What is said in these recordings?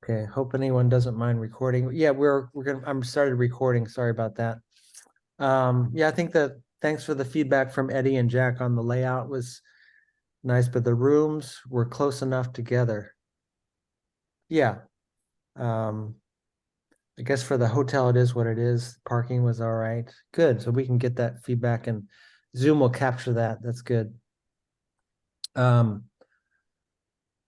Okay, hope anyone doesn't mind recording. Yeah, we're gonna I'm started recording. Sorry about that. Yeah, I think that thanks for the feedback from Eddie and Jack on the layout was nice, but the rooms were close enough together. Yeah. Um, I guess for the hotel it is what it is. Parking was all right. Good. So we can get that feedback and Zoom will capture that. That's good. Um,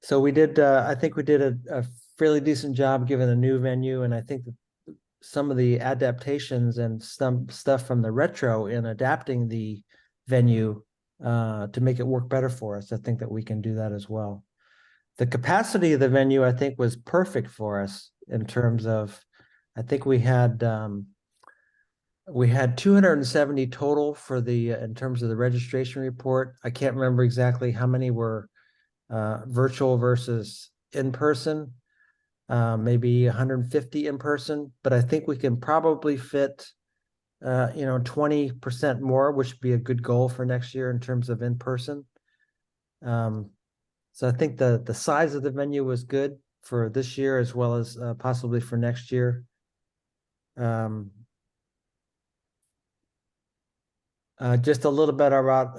so we did I think we did a fairly decent job given a new venue, and I think that some of the adaptations and some stuff from the retro in adapting the venue to make it work better for us. I think that we can do that as well. The capacity of the venue, I think, was perfect for us in terms of, I think we had 270 total for the in terms of the registration report. I can't remember exactly how many were virtual versus in person, maybe 150 in person, but I think we can probably fit 20% more, which would be a good goal for next year in terms of in person. So I think the size of the venue was good for this year as well as possibly for next year. Um, just a little bit about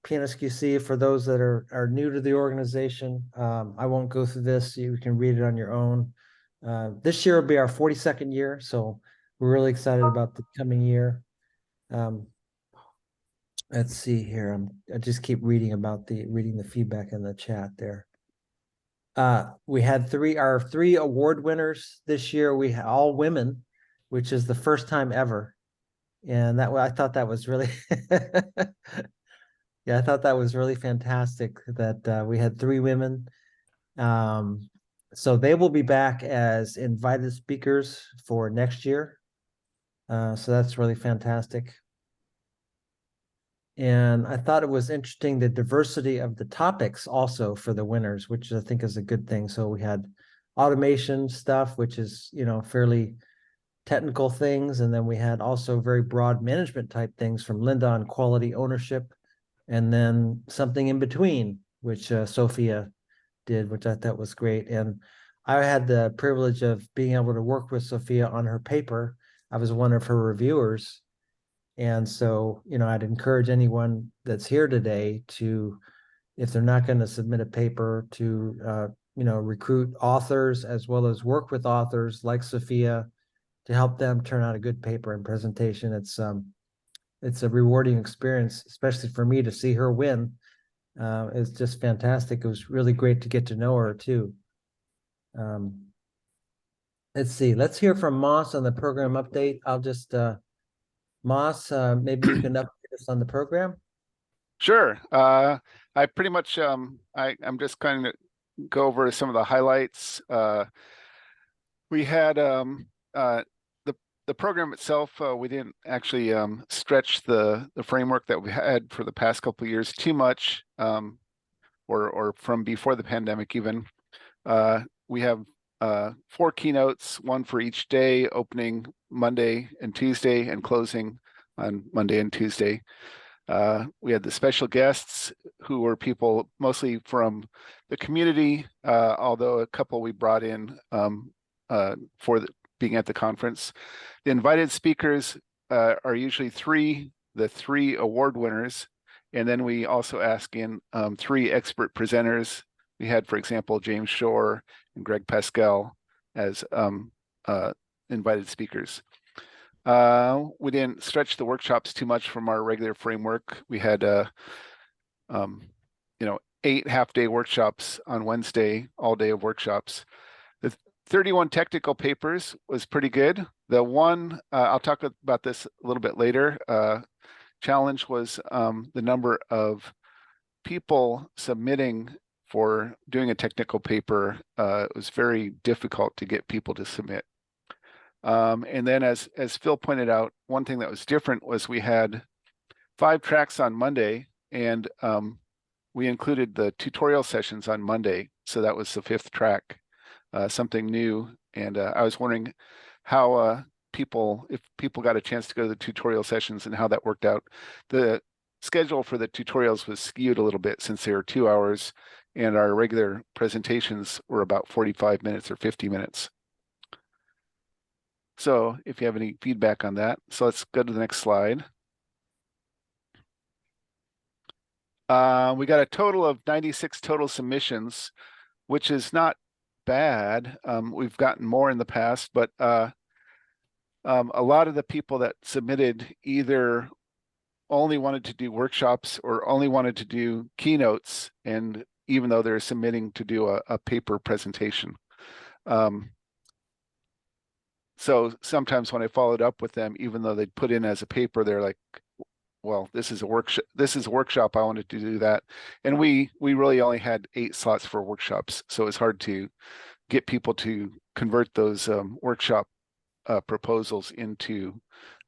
PNSQC for those that are new to the organization. I won't go through this. You can read it on your own. This year will be our 42nd year, so we're really excited about the coming year. Um, let's see here. I just keep reading the feedback in the chat there. We had our three award winners this year. We had all women, which is the first time ever. And I thought that was really, yeah, I thought that was really fantastic that we had three women. Um, so they will be back as invited speakers for next year. So that's really fantastic. And I thought it was interesting the diversity of the topics also for the winners, which I think is a good thing. So we had automation stuff, which is, fairly technical things. And then we had also very broad management type things from Linda on quality ownership. And then something in between, which Sophia did, which I thought was great. And I had the privilege of being able to work with Sophia on her paper. I was one of her reviewers. And so, I'd encourage anyone that's here today to, if they're not going to submit a paper, to, recruit authors as well as work with authors like Sophia to help them turn out a good paper and presentation. It's a rewarding experience, especially for me to see her win. It's just fantastic. It was really great to get to know her too. Um, let's see. Let's hear from Moss on the program update. I'll just Moss, maybe you can update us on the program. Sure. I pretty much I'm just kind of go over some of the highlights. We had the program itself. We didn't actually stretch the framework that we had for the past couple of years too much, or from before the pandemic even. We have 4 keynotes, one for each day, opening Monday and Tuesday and closing on Monday and Tuesday. We had the special guests who were people mostly from the community, although a couple we brought in for being at the conference. The invited speakers are usually the three award winners, and then we also ask in 3 expert presenters. We had, for example, James Shore and Greg Pascal as invited speakers. We didn't stretch the workshops too much from our regular framework. We had 8 half-day workshops on Wednesday, all day of workshops. The 31 technical papers was pretty good. The one, I'll talk about this a little bit later, challenge was the number of people submitting for doing a technical paper. It was very difficult to get people to submit. And then as Phil pointed out, one thing that was different was we had 5 tracks on Monday, and we included the tutorial sessions on Monday. So that was the 5th track, something new. And I was wondering how if people got a chance to go to the tutorial sessions and how that worked out. The schedule for the tutorials was skewed a little bit since they were 2 hours, and our regular presentations were about 45 minutes or 50 minutes. So if you have any feedback on that, so let's go to the next slide. We got a total of 96 total submissions, which is not bad. We've gotten more in the past, but a lot of the people that submitted either only wanted to do workshops or only wanted to do keynotes, and even though they're submitting to do a paper presentation. So sometimes when I followed up with them, even though they'd put in as a paper, they're like, well, this is a workshop. I wanted to do that. And we really only had 8 slots for workshops. So it's hard to get people to convert those workshop proposals into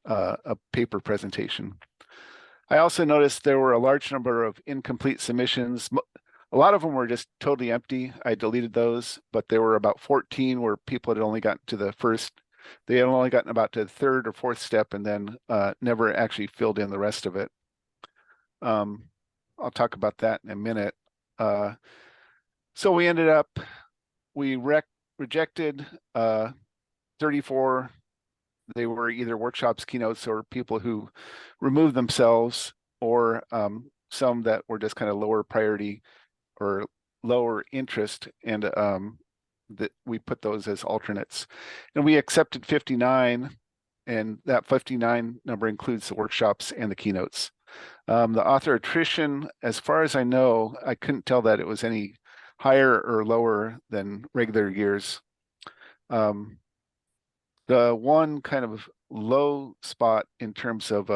a paper presentation. I also noticed there were a large number of incomplete submissions. A lot of them were just totally empty. I deleted those, but there were about 14 where people had only gotten to the first, they had only gotten about to the 3rd or 4th step and then never actually filled in the rest of it. I'll talk about that in a minute. So we ended up, we rejected 34. They were either workshops, keynotes, or people who removed themselves, or some that were just kind of lower priority or lower interest, and that we put those as alternates. And we accepted 59, and that 59 number includes the workshops and the keynotes. The author attrition, as far as I know, I couldn't tell that it was any higher or lower than regular years. The one kind of low spot in terms of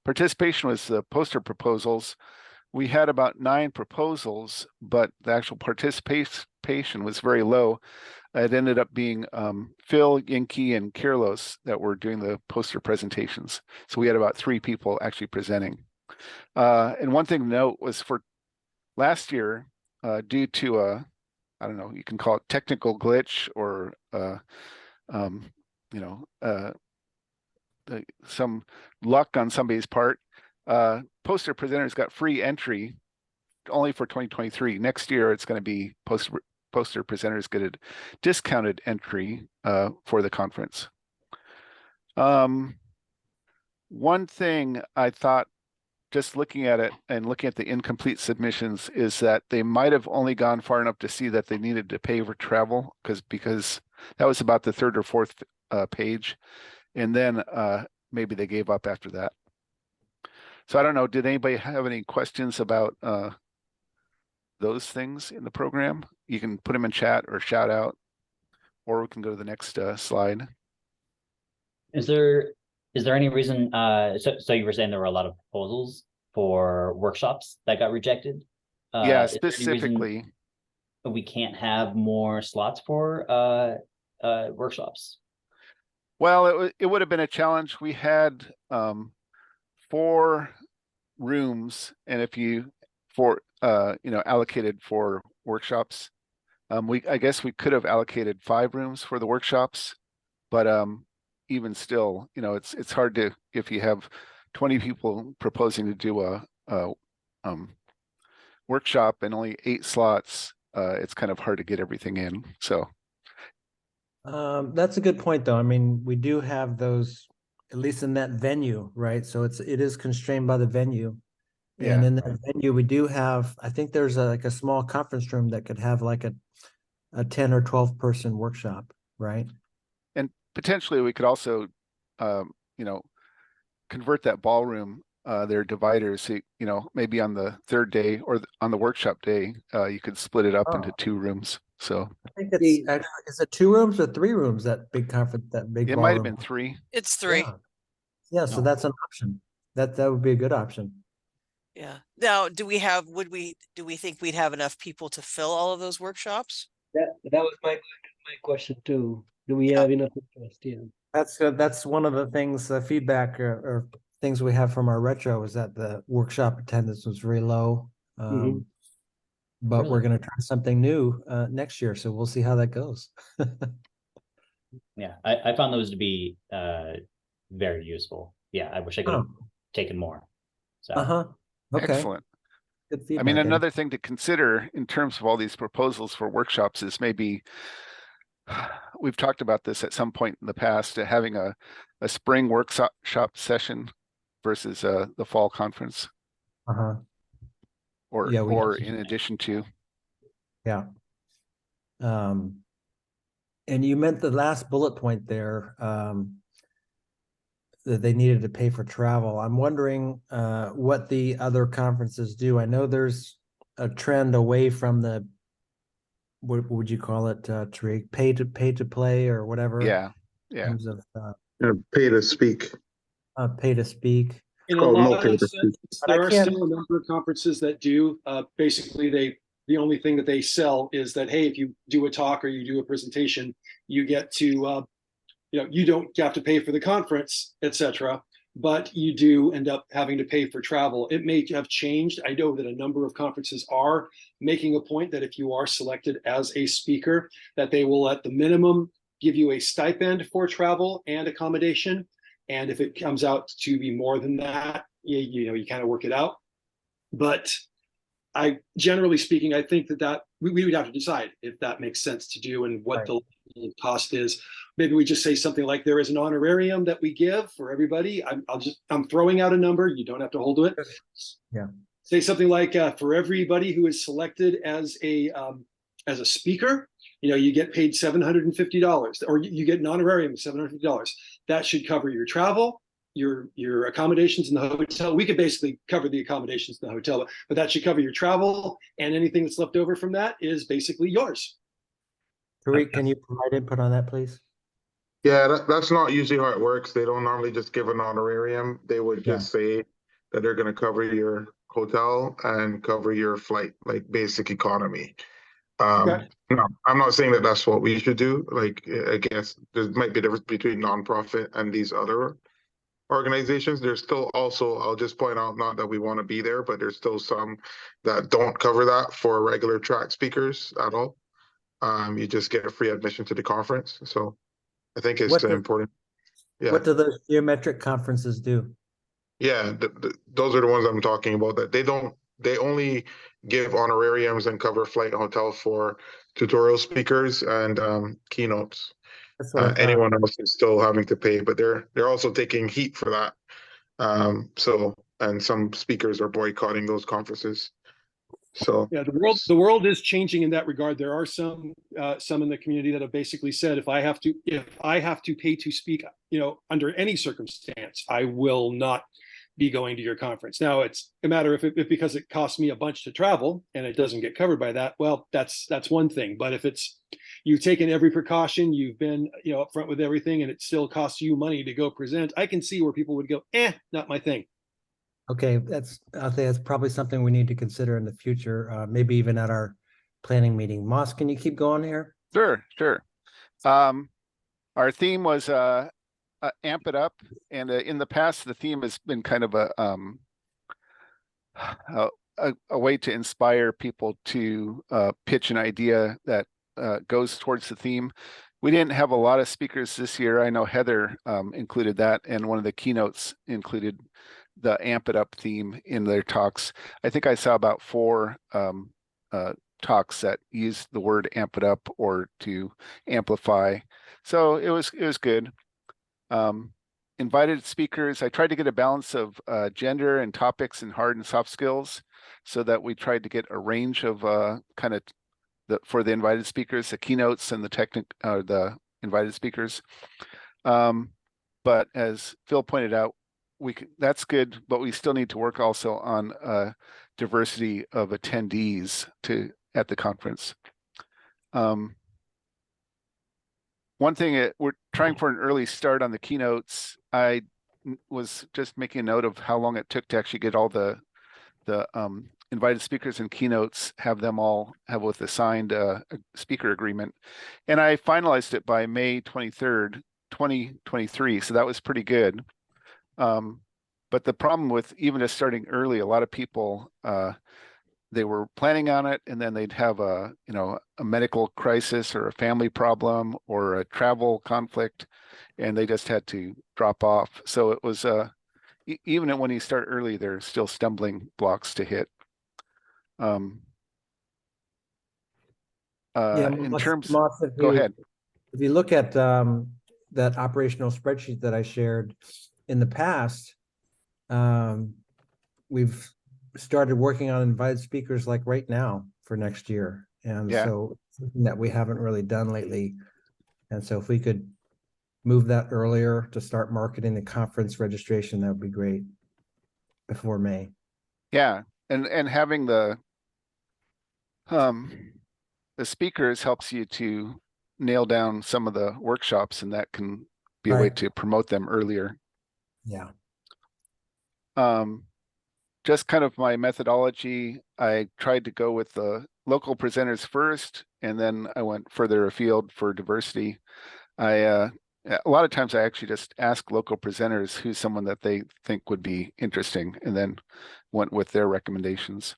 participation was the poster proposals. We had about 9 proposals, but the actual participation was very low. It ended up being Phil, Yinke, and Kirlos that were doing the poster presentations. So we had about 3 people actually presenting. And one thing to note was for last year, due to a, I don't know, you can call it technical glitch or some luck on somebody's part, poster presenters got free entry only for 2023. Next year, it's going to be poster presenters get a discounted entry for the conference. One thing I thought, just looking at it and looking at the incomplete submissions, is that they might have only gone far enough to see that they needed to pay for travel, because that was about the 3rd or 4th page, and then maybe they gave up after that. So I don't know, did anybody have any questions about those things in the program? You can put them in chat or shout out, or we can go to the next slide. Is there any reason, so you were saying there were a lot of proposals for workshops that got rejected? Yeah, Is there any reason specifically. we can't have more slots for workshops? Well, it would have been a challenge. We had 4 rooms, and if you allocated for workshops, I guess we could have allocated 5 rooms for the workshops, but even still, it's hard to, if you have 20 people proposing to do a workshop and only 8 slots, it's kind of hard to get everything in. So that's a good point, though. I mean, we do have those, at least in that venue, right? So it is constrained by the venue. yeah. And in that venue, we do have, I think there's like a small conference room that could have like a 10 or 12 person workshop, right? And potentially we could also, convert that ballroom, their dividers, so, maybe on the 3rd day or on the workshop day, you could split it up into 2 rooms. So I think it's actually, is it 2 rooms or 3 rooms, that big conference, that big it ballroom? might have been 3. It's 3. Yeah, so No. that's an option. That would be a good option. Yeah. Now, do we think we'd have enough people to fill all of those workshops? That was my question too. Do we Yeah. have enough interest? Yeah. That's one of the things, feedback or things we have from our retro, is that the workshop attendance was very low. Mhm. But we're Really? going to try something new next year, so we'll see how that goes. Yeah, I found those to be very useful. Yeah, I wish I could have taken more. So Okay. Excellent. Good I mean, feedback, Eddie. another thing to consider in terms of all these proposals for workshops is maybe we've talked about this at some point in the past, having a spring workshop session versus the fall conference, Uh-huh. or Yeah, we- or in addition to. Yeah. And you meant the last bullet point there, that they needed to pay for travel. I'm wondering what the other conferences do. I know there's a trend away from the, what would you call it, Tariq? Pay to play or whatever. Yeah, In yeah. terms of Pay to speak. pay to speak. In a called no lot pay of to sense, But I there are can't- still a number of conferences that do. Basically, the only thing that they sell is that, hey, if you do a talk or you do a presentation, you get to, you don't have to pay for the conference, etc. But you do end up having to pay for travel. It may have changed. I know that a number of conferences are making a point that if you are selected as a speaker, that they will at the minimum give you a stipend for travel and accommodation. And if it comes out to be more than that, you kind of work it out. But generally speaking, I think that we would have to decide if that makes sense to do and what Right. the level of cost is. Maybe we just say something like there is an honorarium that we give for everybody. I'm throwing out a number. You don't have to hold to it. Yeah. Say something like for everybody who is selected as a speaker, you get paid $750, or you get an honorarium of $750. That should cover your travel, your accommodations in the hotel. We could basically cover the accommodations in the hotel, but that should cover your travel, and anything that's left over from that is basically yours. Tariq, can you provide input on that, please? Yeah, that's not usually how it works. They don't normally just give an honorarium. They would just say that they're going to cover your hotel and cover your flight, like basic economy. Okay. No, I'm not saying that that's what we should do. Like, I guess there might be a difference between nonprofit and these other organizations. There's still also, I'll just point out, not that we want to be there, but there's still some that don't cover that for regular track speakers at all. You just get a free admission to the conference. So I think it's important. Yeah. What do those geometric conferences do? Yeah, those are the ones I'm talking about. That they only give honorariums and cover flight and hotel for tutorial speakers and keynotes. That's what I thought. Anyone else is still having to pay, but they're also taking heat for that. And some speakers are boycotting those conferences. So yeah, the world is changing in that regard. There are some in the community that have basically said, if I have to pay to speak, under any circumstance, I will not be going to your conference. Now it's a matter of if because it costs me a bunch to travel and it doesn't get covered by that, well, that's one thing. But if it's you've taken every precaution, you've been upfront with everything, and it still costs you money to go present, I can see where people would go, not my thing. Okay, I think that's probably something we need to consider in the future, maybe even at our planning meeting. Moss, can you keep going here? Sure. Our theme was amp it up, and in the past the theme has been kind of a way to inspire people to pitch an idea that goes towards the theme. We didn't have a lot of speakers this year. I know Heather included that, and one of the keynotes included the amp it up theme in their talks. I think I saw about 4 talks that used the word amp it up or to amplify. So it was good. Invited speakers, I tried to get a balance of gender and topics and hard and soft skills, so that we tried to get a range of for the invited speakers, the keynotes and the invited speakers. But as Phil pointed out, that's good, but we still need to work also on diversity of attendees at the conference. One thing, we're trying for an early start on the keynotes. I was just making a note of how long it took to actually get all the invited speakers and keynotes, have them all have with a signed speaker agreement. And I finalized it by May 23rd, 2023. So that was pretty good. But the problem with even just starting early, a lot of people, they were planning on it, and then they'd have a medical crisis or a family problem or a travel conflict, and they just had to drop off. So it was even when you start early, there's still stumbling blocks to hit. in Moss- terms, Moss, if go you- ahead. If you look at that operational spreadsheet that I shared in the past, we've started working on invited speakers like right now for next year. And Yeah. so something that we haven't really done lately. And so if we could move that earlier to start marketing the conference registration, that would be great before May. Yeah, and having the speakers helps you to nail down some of the workshops, and that can be a way Right. to promote them earlier. Yeah. Just kind of my methodology, I tried to go with the local presenters first, and then I went further afield for diversity. A lot of times I actually just ask local presenters who's someone that they think would be interesting, and then went with their recommendations.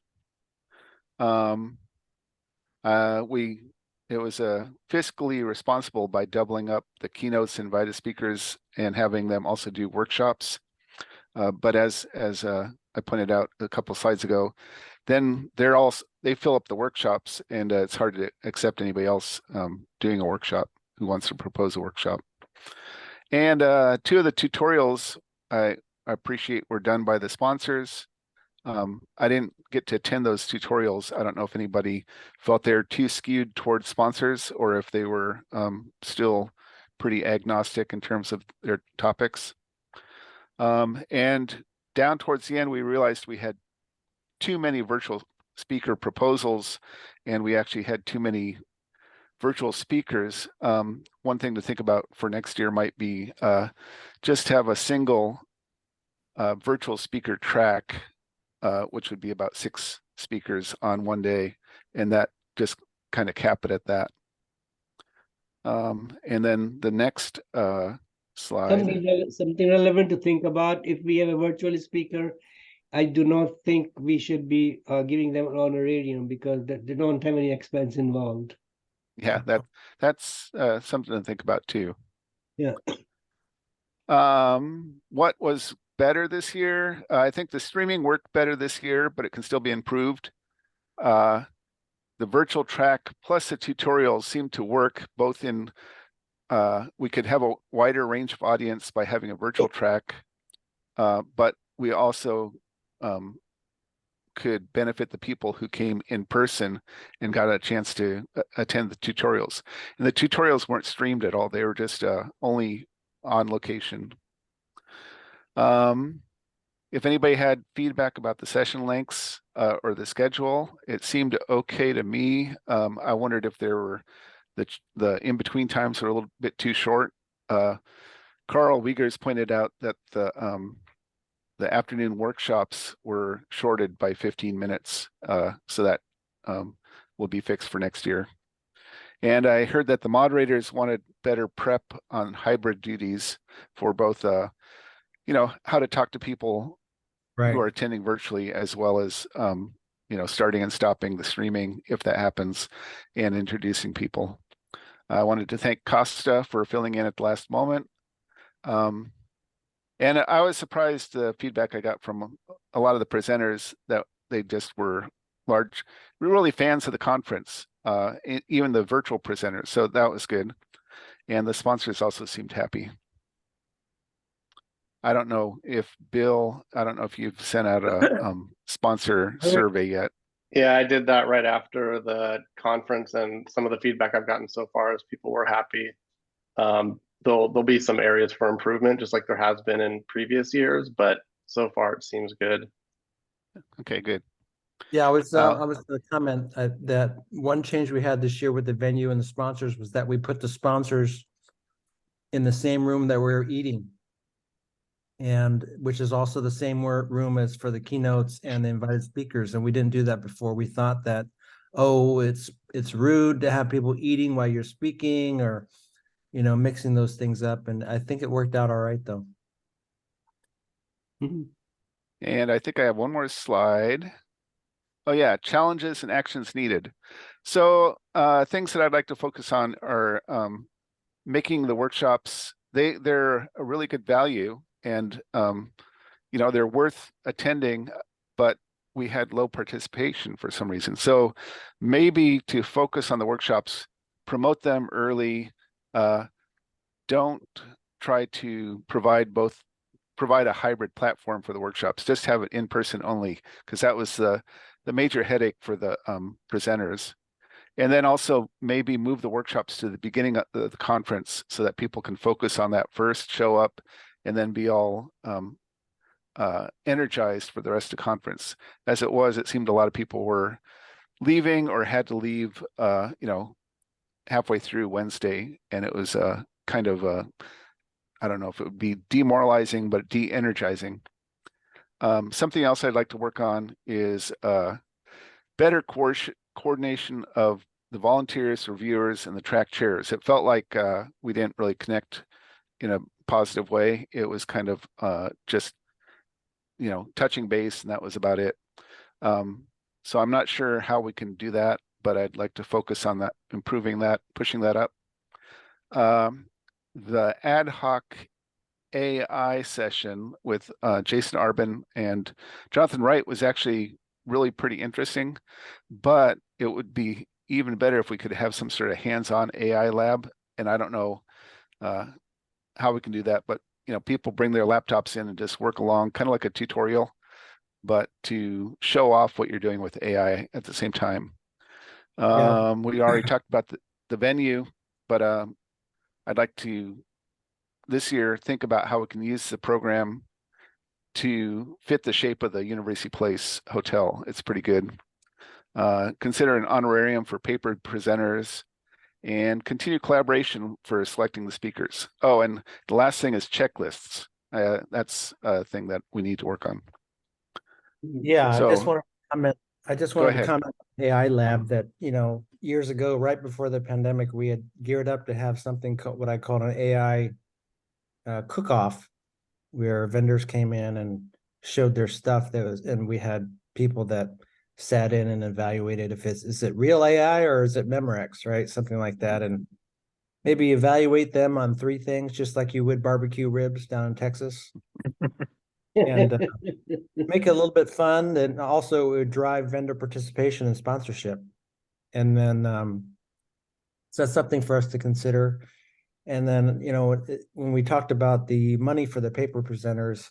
It was fiscally responsible by doubling up the keynotes, invited speakers, and having them also do workshops. But as I pointed out a couple of slides ago, then they fill up the workshops, and it's hard to accept anybody else doing a workshop who wants to propose a workshop. And 2 of the tutorials I appreciate were done by the sponsors. I didn't get to attend those tutorials. I don't know if anybody felt they're too skewed towards sponsors or if they were still pretty agnostic in terms of their topics. And down towards the end, we realized we had too many virtual speaker proposals, and we actually had too many virtual speakers. One thing to think about for next year might be just have a single virtual speaker track, which would be about 6 speakers on one day, and that just kind of cap it at that. And then the next slide. Something relevant to think about. If we have a virtual speaker, I do not think we should be giving them an honorarium because they don't have any expense involved. Yeah, that's something to think about too. Yeah. What was better this year? I think the streaming worked better this year, but it can still be improved. The virtual track plus the tutorials seem to work both in, we could have a wider range of audience by having a virtual track, but we also could benefit the people who came in person and got a chance to attend the tutorials. And the tutorials weren't streamed at all. They were just only on location. If anybody had feedback about the session lengths or the schedule, it seemed okay to me. I wondered if there were the in-between times were a little bit too short. Carl Wiegers pointed out that the afternoon workshops were shorted by 15 minutes. So that will be fixed for next year. And I heard that the moderators wanted better prep on hybrid duties for both, how to talk to people who are attending virtually, as well as, starting and stopping the streaming if that happens, and introducing people. I wanted to thank Costa for filling in at the last moment. And I was surprised the feedback I got from a lot of the presenters that they just were really fans of the conference, even the virtual presenters. So that was good. And the sponsors also seemed happy. I don't know if Bill, you've sent out a sponsor survey yet. Yeah, I did that right after the conference, and some of the feedback I've gotten so far is people were happy. There'll be some areas for improvement, just like there has been in previous years, but so far it seems good. Okay, good. Yeah, I was going to comment that one change we had this year with the venue and the sponsors was that we put the sponsors in the same room that we were eating, and which is also the same room as for the keynotes and the invited speakers. And we didn't do that before. We thought that, it's rude to have people eating while you're speaking, or mixing those things up. And I think it worked out all right, though. And I think I have one more slide. Oh yeah, challenges and actions needed. So things that I'd like to focus on are making the workshops, they're a really good value, and they're worth attending, but we had low participation for some reason. So maybe to focus on the workshops, promote them early. Don't try to provide a hybrid platform for the workshops. Just have it in person only, because that was the major headache for the presenters. And then also maybe move the workshops to the beginning of the conference so that people can focus on that first, show up, and then be all energized for the rest of the conference. As it was, it seemed a lot of people were leaving or had to leave, halfway through Wednesday, and it was kind of I don't know if it would be demoralizing, but de-energizing. Something else I'd like to work on is better coordination of the volunteers, reviewers, and the track chairs. It felt like we didn't really connect in a positive way. It was kind of just, touching base, and that was about it. So I'm not sure how we can do that, but I'd like to focus on that, improving that, pushing that up. The ad hoc AI session with Jason Arbin and Jonathan Wright was actually really pretty interesting, but it would be even better if we could have some sort of hands-on AI lab. And I don't know how we can do that, but people bring their laptops in and just work along, kind of like a tutorial, but to show off what you're doing with AI at the same time. Yeah. We already talked about the venue, but I'd like to this year think about how we can use the program to fit the shape of the University Place Hotel. It's pretty good. Consider an honorarium for paper presenters and continue collaboration for selecting the speakers. Oh, and the last thing is checklists. That's a thing that we need to work on. Yeah, I just So- want to comment. I just Go wanted to ahead. comment on AI lab that, years ago, right before the pandemic, we had geared up to have something called what I call an AI cook-off, where vendors came in and showed their stuff and we had people that sat in and evaluated if is it real AI or is it Memorex, right? Something like that. And maybe evaluate them on 3 things, just like you would barbecue ribs down in Texas. And make it a little bit fun, and also it would drive vendor participation and sponsorship. And then so that's something for us to consider. And then, when we talked about the money for the paper presenters,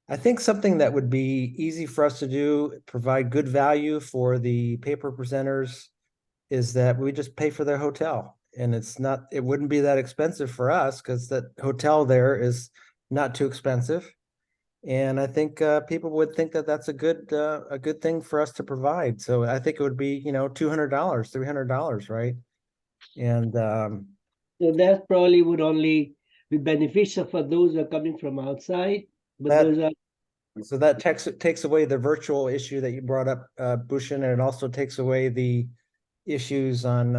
I think something that would be easy for us to do, provide good value for the paper presenters, is that we just pay for their hotel. And it wouldn't be that expensive for us because that hotel there is not too expensive. And I think people would think that that's a good thing for us to provide. So I think it would be, $200, $300, right? And So that probably would only be beneficial for those who are coming from outside, but That- those are so that takes away the virtual issue that you brought up, Bushin, and it also takes away the issues on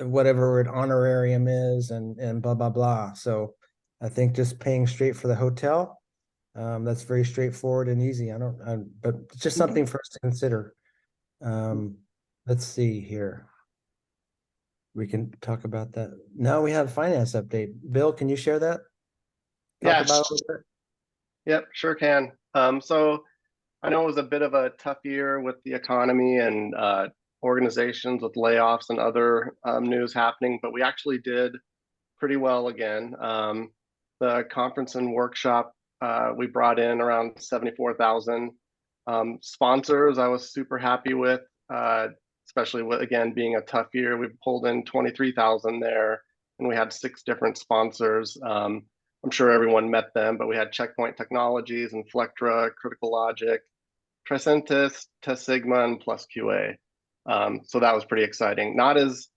whatever an honorarium is and blah blah blah. So I think just paying straight for the hotel, that's very straightforward and easy. But it's just something for us to consider. Let's see here. We can talk about that. Now we have finance update. Bill, can you share that? Talk Yes. about it a little bit? Yep, sure can. So I know it was a bit of a tough year with the economy and organizations with layoffs and other news happening, but we actually did pretty well again. The conference and workshop, we brought in around 74,000. Sponsors, I was super happy with, especially with, again, being a tough year. We pulled in 23,000 there, and we had 6 different sponsors. I'm sure everyone met them, but we had Checkpoint Technologies, Inflectra, Critical Logic, Tricentis, Test Sigma, and Plus QA. So that was pretty exciting. Not as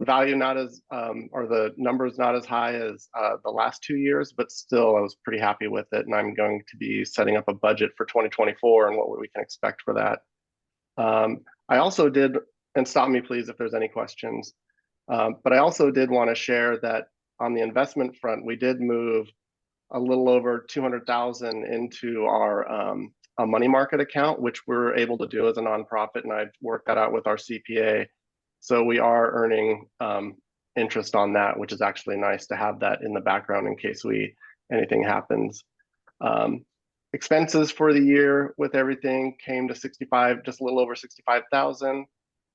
or the numbers not as high as the last 2 years, but still I was pretty happy with it. And I'm going to be setting up a budget for 2024 and what we can expect for that. I also did, and stop me please if there's any questions, but I also did want to share that on the investment front, we did move a little over 200,000 into our a money market account, which we're able to do as a nonprofit, and I've worked that out with our CPA. So we are earning interest on that, which is actually nice to have that in the background in case anything happens. expenses for the year with everything came to 65, just a little over 65,000.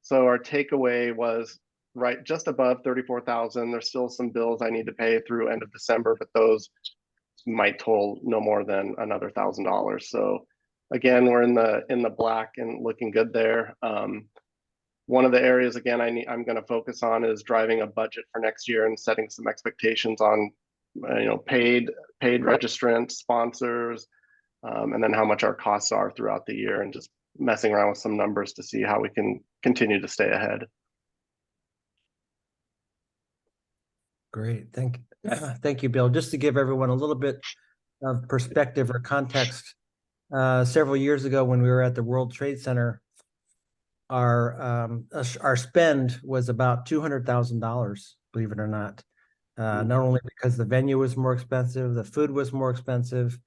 So our takeaway was right just above 34,000. There's still some bills I need to pay through end of December, but those might total no more than another $1,000. So again, we're in the black and looking good there. One of the areas again I'm going to focus on is driving a budget for next year and setting some expectations on paid registrants, sponsors, and then how much our costs are throughout the year, and just messing around with some numbers to see how we can continue to stay ahead. Great, thank you, Bill. Just to give everyone a little bit of perspective or context, several years ago when we were at the World Trade Center, our spend was about $200,000, believe it or not. Not only because the venue was more expensive, the food was more expensive.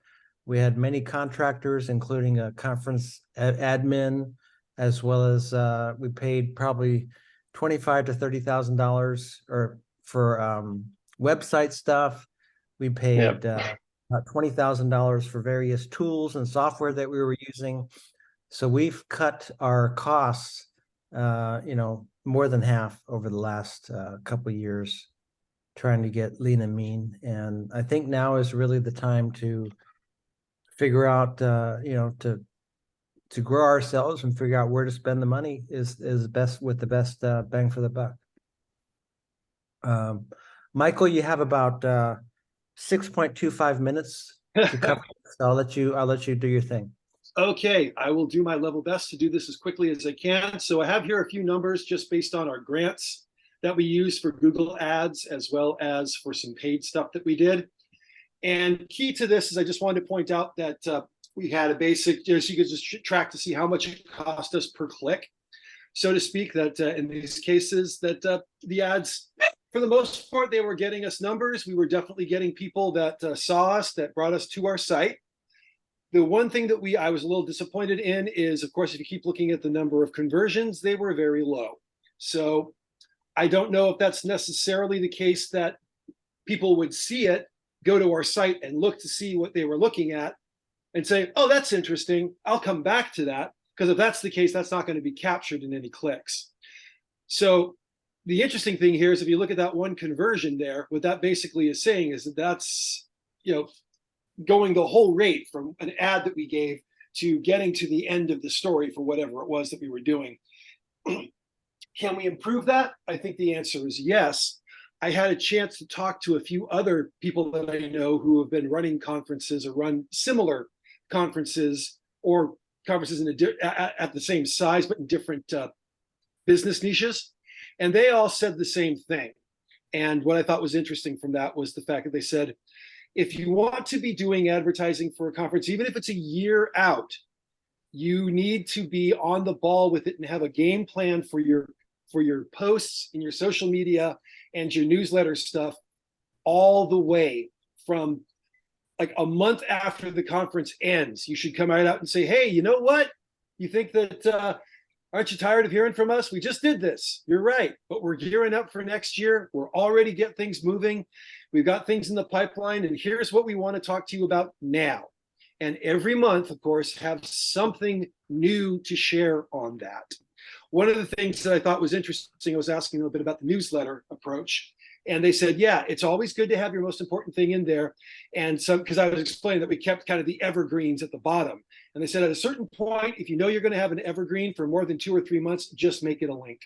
We had many contractors, including a conference admin, as well as we paid probably $25,000 to $30,000 or for website stuff. We paid about $20,000 for various tools and software that we were using. So we've cut our costs, more than half over the last couple of years, trying to get lean and mean. And I think now is really the time to figure out, to grow ourselves and figure out where to spend the money is best with the best bang for the buck. Michael, you have about 6.25 minutes to cover. So I'll let you do your thing. Okay, I will do my level best to do this as quickly as I can. So I have here a few numbers just based on our grants that we use for Google Ads, as well as for some paid stuff that we did. And key to this is I just wanted to point out that we had a basic, so you could just track to see how much it cost us per click, so to speak, that in these cases that the ads, for the most part, they were getting us numbers. We were definitely getting people that saw us, that brought us to our site. The one thing that I was a little disappointed in is, of course, if you keep looking at the number of conversions, they were very low. So I don't know if that's necessarily the case that people would see it, go to our site and look to see what they were looking at and say, oh, that's interesting, I'll come back to that. Because if that's the case, that's not going to be captured in any clicks. So the interesting thing here is if you look at that one conversion there, what that basically is saying is that that's, going the whole rate from an ad that we gave to getting to the end of the story for whatever it was that we were doing. Can we improve that? I think the answer is yes. I had a chance to talk to a few other people that I know who have been running conferences or run similar conferences, or conferences at the same size but in different business niches, and they all said the same thing. And what I thought was interesting from that was the fact that they said, if you want to be doing advertising for a conference, even if it's a year out, you need to be on the ball with it and have a game plan for your posts and your social media and your newsletter stuff all the way from like a month after the conference ends. You should come right out and say, hey, you know what? You think that, aren't you tired of hearing from us? We just did this. You're right, but we're gearing up for next year. We're already getting things moving. We've got things in the pipeline, and here's what we want to talk to you about now. And every month, of course, have something new to share on that. One of the things that I thought was interesting, I was asking a little bit about the newsletter approach. And they said, yeah, it's always good to have your most important thing in there. And so, because I was explaining that we kept kind of the evergreens at the bottom. And they said at a certain point, if you know you're going to have an evergreen for more than 2 or 3 months, just make it a link,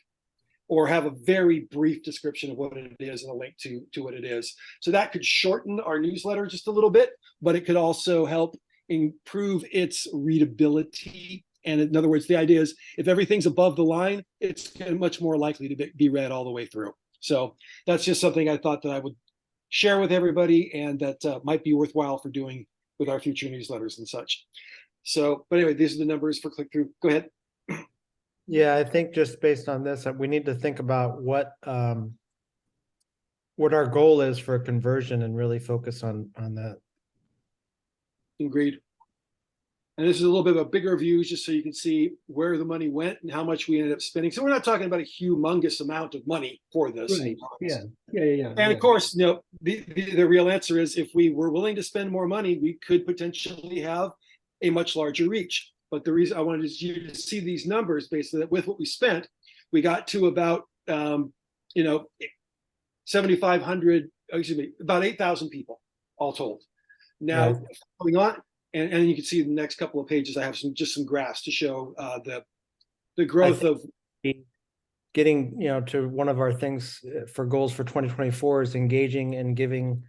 or have a very brief description of what it is and a link to what it is. So that could shorten our newsletter just a little bit, but it could also help improve its readability. And in other words, the idea is if everything's above the line, it's much more likely to be read all the way through. So that's just something I thought that I would share with everybody, and that might be worthwhile for doing with our future newsletters and such. So, but anyway, these are the numbers for click-through. Go ahead. Yeah, I think just based on this, we need to think about what our goal is for a conversion and really focus on that. Agreed. And this is a little bit of a bigger view, just so you can see where the money went and how much we ended up spending. So we're not talking about a humongous amount of money for this. Right. Yeah. And of course, the real answer is if we were willing to spend more money, we could potentially have a much larger reach. But the reason I wanted you to see these numbers, basically, that with what we spent, we got to about 7,500, excuse me, about 8,000 people all told. Now, going on, and you can see in the next couple of pages, I have some graphs to show the growth of getting, to one of our things for goals for 2024 is engaging and giving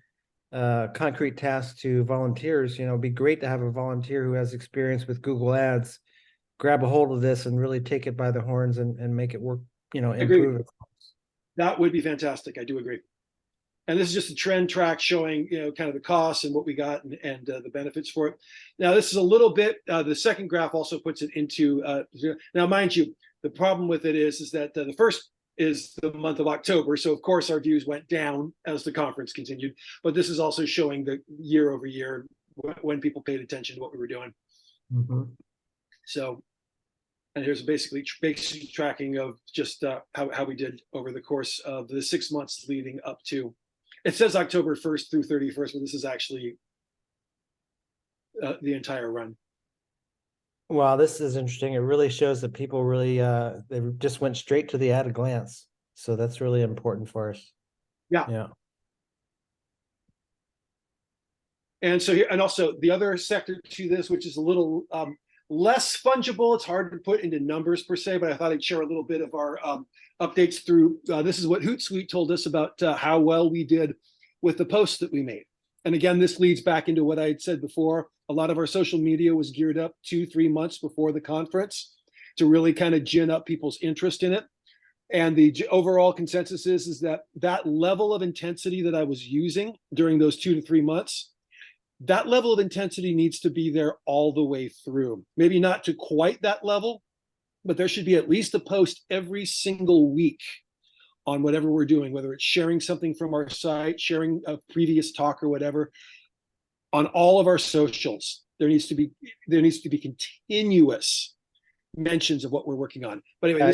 concrete tasks to volunteers. It'd be great to have a volunteer who has experience with Google Ads grab a hold of this and really take it by the horns and make it work, improve it. That would be fantastic. I do agree. And this is just a trend track showing, kind of the costs and what we got and the benefits for it. Now, this is a little bit, the second graph also puts it into, now, mind you, the problem with it is that the first is the month of October. So of course our views went down as the conference continued, but this is also showing the year over year when people paid attention to what we were doing. Mm-hmm. So, and here's basically basic tracking of just how we did over the course of the 6 months leading up to, it says October 1st through 31st, but this is actually the entire run. Wow, this is interesting. It really shows that people really, they just went straight to the at a glance. So that's really important for us. Yeah. Yeah. And so here, and also the other sector to this, which is a little less fungible. It's hard to put into numbers per se, but I thought I'd share a little bit of our updates through, this is what Hootsuite told us about how well we did with the posts that we made. And again, this leads back into what I had said before. A lot of our social media was geared up 2-3 months before the conference to really kind of gin up people's interest in it. And the overall consensus is that that level of intensity that I was using during those 2 to 3 months, that level of intensity needs to be there all the way through. Maybe not to quite that level, but there should be at least a post every single week on whatever we're doing, whether it's sharing something from our site, sharing a previous talk or whatever. On all of our socials, there needs to be continuous mentions of what we're working on. But anyway, I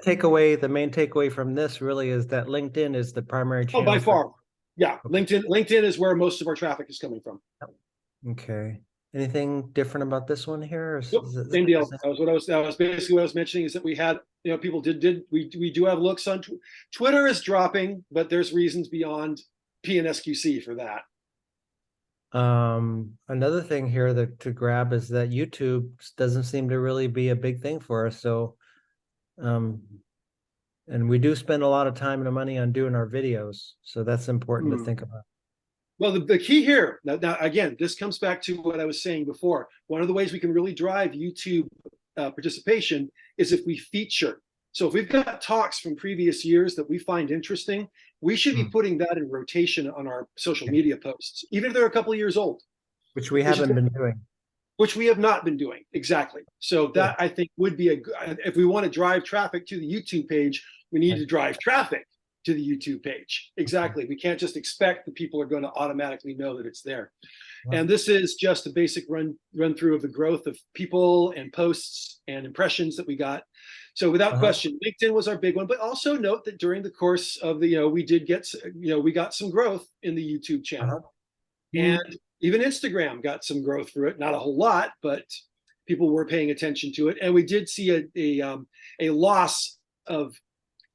think the main takeaway from this really is that LinkedIn is the primary channel. Oh, by far. Yeah, LinkedIn is where most of our traffic is coming from. Okay. Anything different about this one here? Same deal. That was basically what I was mentioning, is that we had, people we do have looks on Twitter is dropping, but there's reasons beyond PNSQC for that. Another thing here to grab is that YouTube doesn't seem to really be a big thing for us. So, and we do spend a lot of time and money on doing our videos. So that's important to think about. Well, the key here, now again, this comes back to what I was saying before. One of the ways we can really drive YouTube participation is if we feature. So if we've got talks from previous years that we find interesting, we should be putting that in rotation on our social media posts, even if they're a couple of years old. Which we haven't been doing. Which we have not been doing, exactly. So that I think would be if we want to drive traffic to the YouTube page, we need to drive traffic to the YouTube page. Exactly. We can't just expect that people are going to automatically know that it's there. Wow. And this is just a basic run through of the growth of people and posts and impressions that we got. So without question, LinkedIn was our big one, but also note that during the course of the, we did get, we got some growth in the YouTube channel. And even Instagram got some growth through it. Not a whole lot, but people were paying attention to it. And we did see a loss of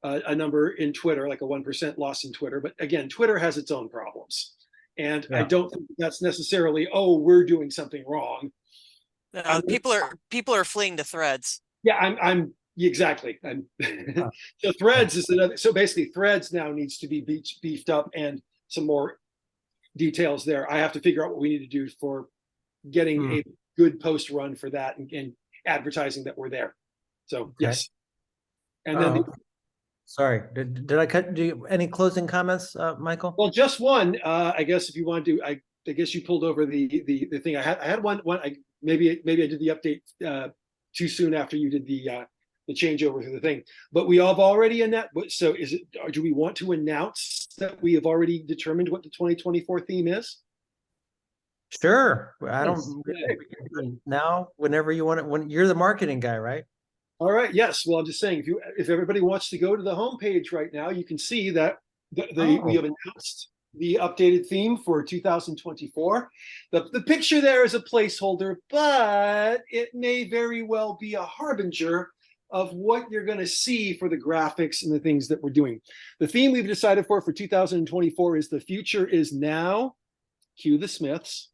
a number in Twitter, like a 1% loss in Twitter. But again, Twitter has its own problems. And I don't think that's necessarily, oh, we're doing something wrong. People are fleeing to Threads. Yeah, exactly. So Threads is another. So basically, Threads now needs to be beefed up, and some more details there. I have to figure out what we need to do for getting a good post run for that and advertising that we're there. So yes. And then sorry, did I cut? Do you any closing comments, Michael? Well, just one. I guess if you want to, I guess you pulled over the thing. I had one. Maybe I did the update too soon after you did the changeover to the thing. But we have already announced. So is it? Do we want to announce that we have already determined what the 2024 theme is? Sure. I don't now. Whenever you want it. When you're the marketing guy, right? All right. Yes. Well, I'm just saying, if everybody wants to go to the homepage right now, you can see that we have announced the updated theme for 2024. The picture there is a placeholder, but it may very well be a harbinger of what you're going to see for the graphics and the things that we're doing. The theme we've decided for 2024 is "The Future is Now." Cue the Smiths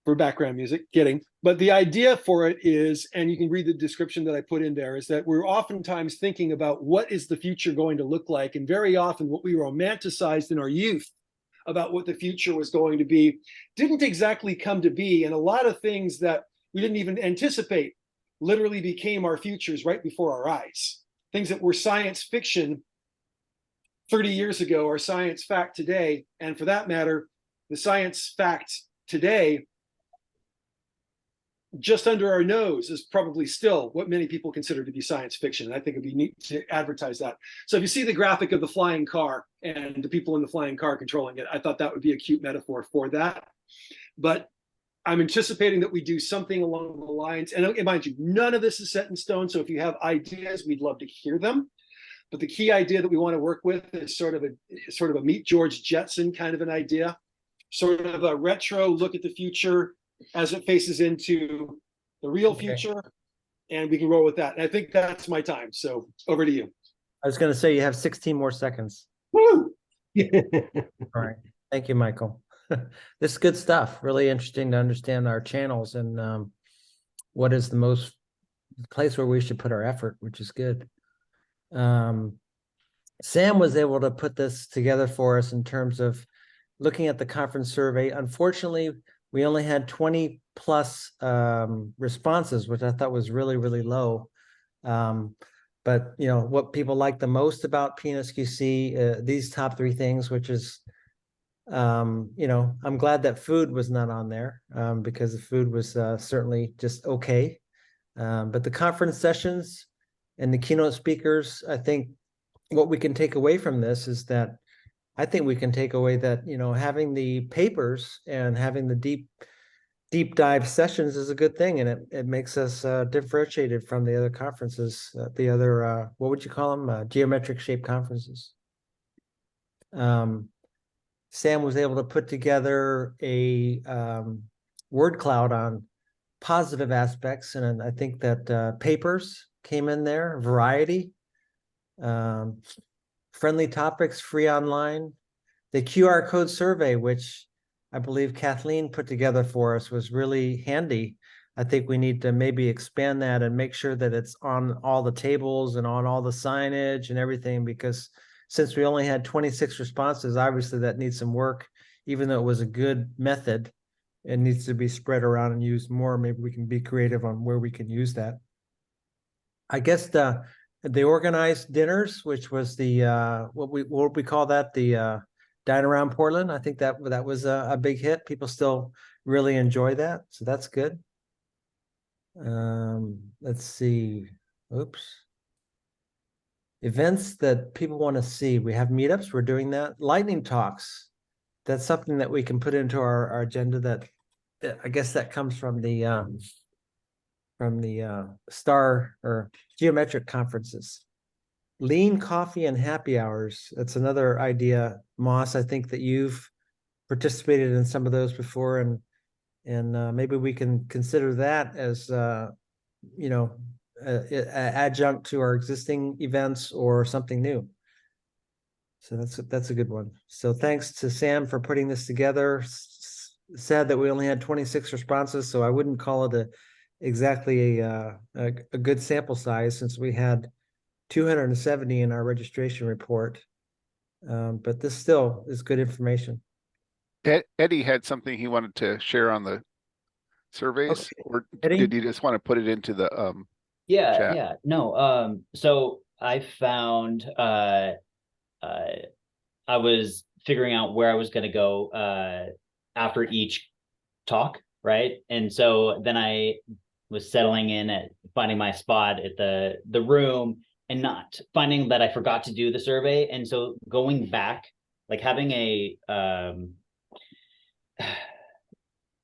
for background music, kidding. But the idea for it is, and you can read the description that I put in there, is that we're oftentimes thinking about what is the future going to look like. And very often what we romanticized in our youth about what the future was going to be didn't exactly come to be. And a lot of things that we didn't even anticipate literally became our futures right before our eyes. Things that were science fiction 30 years ago are science fact today. And for that matter, the science fact today, just under our nose, is probably still what many people consider to be science fiction. And I think it'd be neat to advertise that. So if you see the graphic of the flying car and the people in the flying car controlling it, I thought that would be a cute metaphor for that. But I'm anticipating that we do something along the lines, and mind you, none of this is set in stone. So if you have ideas, we'd love to hear them. But the key idea that we want to work with is sort of a Meet George Jetson kind of an idea, sort of a retro look at the future as it faces into the real future, and we can roll with that. And I think that's my time. So over to you. I was going to say you have 16 more seconds. Woo! All right. Thank you, Michael. This is good stuff. Really interesting to understand our channels and what is the most place where we should put our effort, which is good. Sam was able to put this together for us in terms of looking at the conference survey. Unfortunately, we only had 20 plus responses, which I thought was really, really low. But you know, what people like the most about PNSQC, these top 3 things, which is, you know, I'm glad that food was not on there because the food was certainly just okay. But the conference sessions and the keynote speakers, I think what we can take away from this is that I think we can take away that, you know, having the papers and having the deep dive sessions is a good thing, and it makes us differentiated from the other conferences, the other what would you call them, geometric shape conferences. Sam was able to put together a word cloud on positive aspects, and I think that papers came in there, variety, friendly topics, free online. The QR code survey, which I believe Kathleen put together for us, was really handy. I think we need to maybe expand that and make sure that it's on all the tables and on all the signage and everything, because since we only had 26 responses, obviously that needs some work. Even though it was a good method, it needs to be spread around and used more. Maybe we can be creative on where we can use that. I guess the organized dinners, which was the what we call that, the Dine Around Portland. I think that was a big hit. People still really enjoy that, so that's good. Let's see. Oops. Events that people want to see. We have meetups. We're doing that. Lightning talks. That's something that we can put into our agenda. That I guess that comes from the STAR or geometric conferences. Lean coffee and happy hours. That's another idea, Moss. I think that you've participated in some of those before, and maybe we can consider that as you know, adjunct to our existing events or something new. So that's a good one. So thanks to Sam for putting this together. Sad that we only had 26 responses, so I wouldn't call it exactly a good sample size, since we had 270 in our registration report. But this still is good information. Eddie had something he wanted to share on the surveys, Okay. or Eddie? did you just want to put it into the chat? Yeah, no. So I found I was figuring out where I was going to go after each talk, right? And so then I was settling in at finding my spot at the room and not finding that I forgot to do the survey. And so going back, like having a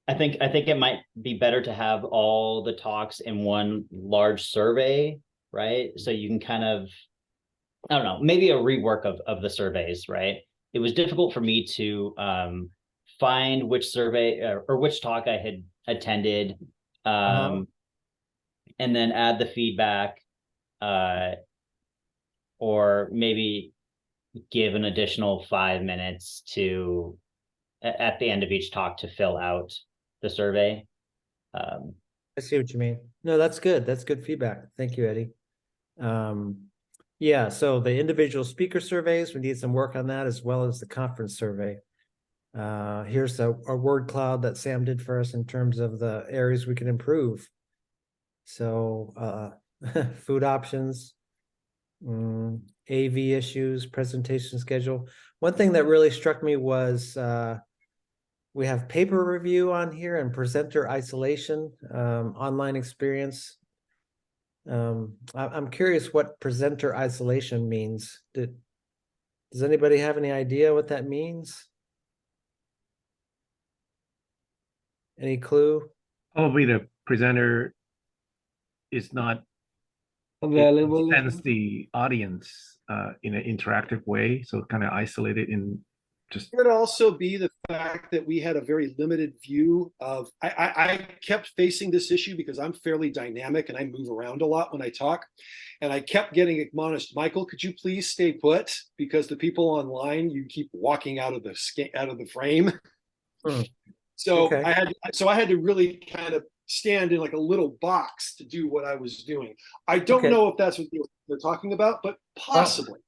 I think it might be better to have all the talks in one large survey, right? So you can kind of, I don't know, maybe a rework of the surveys, right? it was difficult for me to find which survey or which talk I had attended, and then add the feedback, or maybe give an additional 5 minutes to at the end of each talk to fill out the survey. I see what you mean. No, that's good. That's good feedback. Thank you, Eddie. Yeah, so the individual speaker surveys, we need some work on that, as well as the conference survey. Here's a word cloud that Sam did for us in terms of the areas we can improve. So food options, AV issues, presentation schedule. One thing that really struck me was we have paper review on here and presenter isolation, online experience. I'm curious what presenter isolation means. Does anybody have any idea what that means? Any clue? Probably the presenter is not Available. sends the audience in an interactive way, so kind of isolated in just. It could also be the fact that we had a very limited view of, I kept facing this issue because I'm fairly dynamic and I move around a lot when I talk. And I kept getting admonished, Michael, could you please stay put? Because the people online, you keep walking out of the frame. So Okay. I had to really kind of stand in like a little box to do what I was doing. I don't Okay. know if that's what they're talking about, but possibly.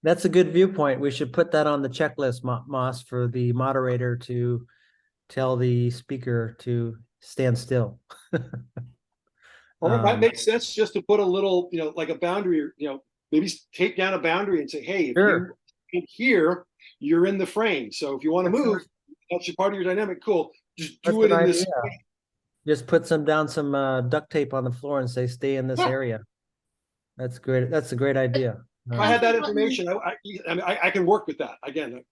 That's a good viewpoint. We should put that on the checklist, Moss, for the moderator to tell the speaker to stand still. Or it might make sense just to put a little, like a boundary, maybe tape down a boundary and say, hey, if Sure. you're in here, you're in the frame. So if you want to move, that's part of your dynamic. Cool. Just do That's it an in this idea. way. Just put some duct tape on the floor and say, stay in this Yeah. area. That's great. That's a great idea. If I had that information, I can work with that. Again,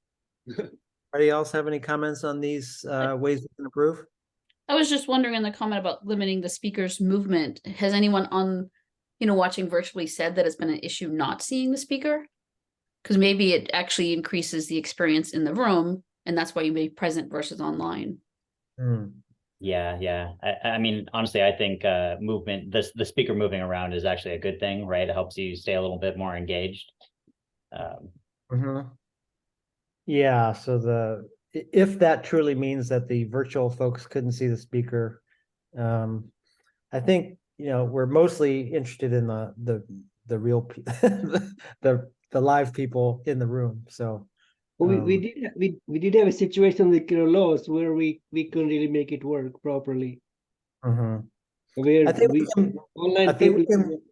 Anybody else have any comments on these ways we can improve? I was just wondering in the comment about limiting the speaker's movement. Has anyone on, watching virtually said that it's been an issue not seeing the speaker? Because maybe it actually increases the experience in the room, and that's why you may be present versus online. Yeah. I mean, honestly, I think movement, the speaker moving around is actually a good thing, right? It helps you stay a little bit more engaged. Yeah, so if that truly means that the virtual folks couldn't see the speaker, I think we're mostly interested in the real the live people in the room. So We did have a situation with Lowe's where we couldn't really make it work properly. Where I think online I think we people.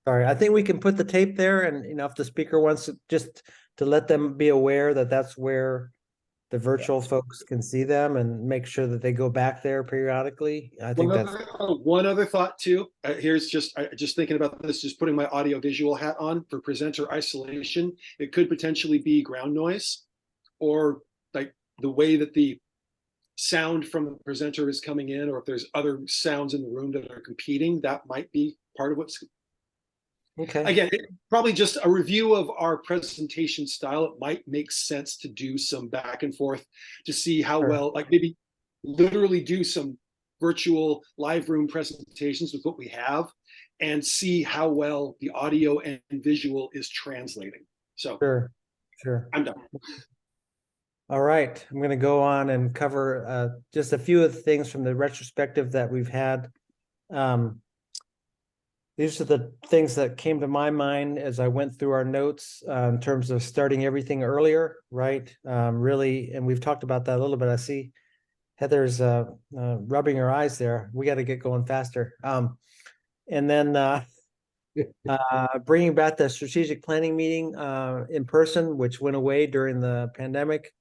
Sorry, I think we can put the tape there, and if the speaker wants just to let them be aware that that's where the virtual folks can see them, and make sure that they go back there periodically. I think that's one other thought too. Here's just thinking about this, just putting my audio visual hat on for presenter isolation. It could potentially be ground noise, or like the way that the sound from the presenter is coming in, or if there's other sounds in the room that are competing, that might be part of what's. okay. Again, probably just a review of our presentation style. It might make sense to do some back and forth to see how well, like maybe literally do some virtual live room presentations with what we have and see how well the audio and visual is translating. So Sure. I'm done. All right, I'm going to go on and cover just a few of the things from the retrospective that we've had. These are the things that came to my mind as I went through our notes in terms of starting everything earlier, right? Really, and we've talked about that a little bit. I see Heather's rubbing her eyes there. We got to get going faster. And then bringing back the strategic planning meeting in person, which went away during the pandemic.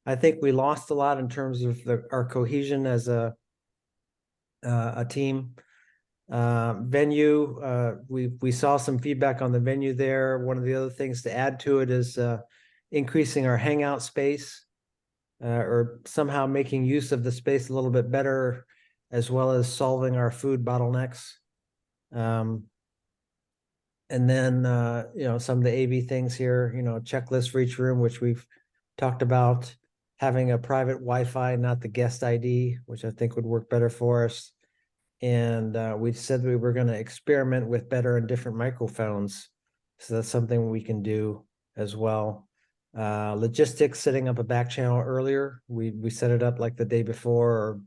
I think we lost a lot in terms of our cohesion as a team. Venue, we saw some feedback on the venue there. One of the other things to add to it is increasing our hangout space, or somehow making use of the space a little bit better, as well as solving our food bottlenecks. And then, you know, some of the AV things here, you know, checklist for each room, which we've talked about, having a private Wi-Fi, not the guest ID, which I think would work better for us. And we said we were going to experiment with better and different microphones. So that's something we can do as well. Logistics, setting up a back channel earlier. We set it up like the day before or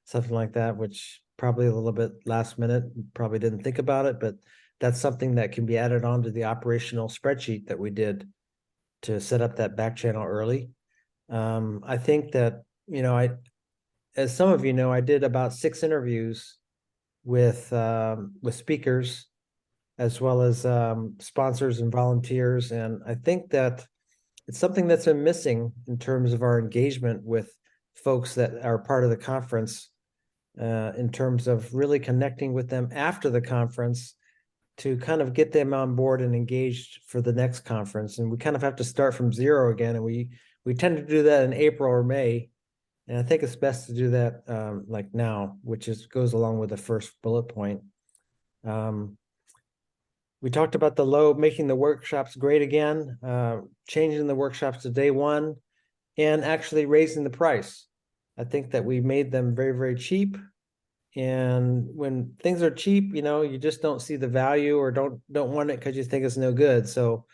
something like that, which probably a little bit last minute, probably didn't think about it, but that's something that can be added on to the operational spreadsheet that we did to set up that back channel early. I think that, you know, as some of you know, I did about 6 interviews with speakers as well as sponsors and volunteers. And I think that it's something that's been missing in terms of our engagement with folks that are part of the conference, in terms of really connecting with them after the conference to kind of get them on board and engaged for the next conference. And we kind of have to start from zero again. And we tend to do that in April or May. And I think it's best to do that like now, which goes along with the first bullet point. We talked about making the workshops great again, changing the workshops to day one, and actually raising the price. I think that we made them very, very cheap. And when things are cheap, you know, you just don't see the value or don't want it because you think it's no good. So,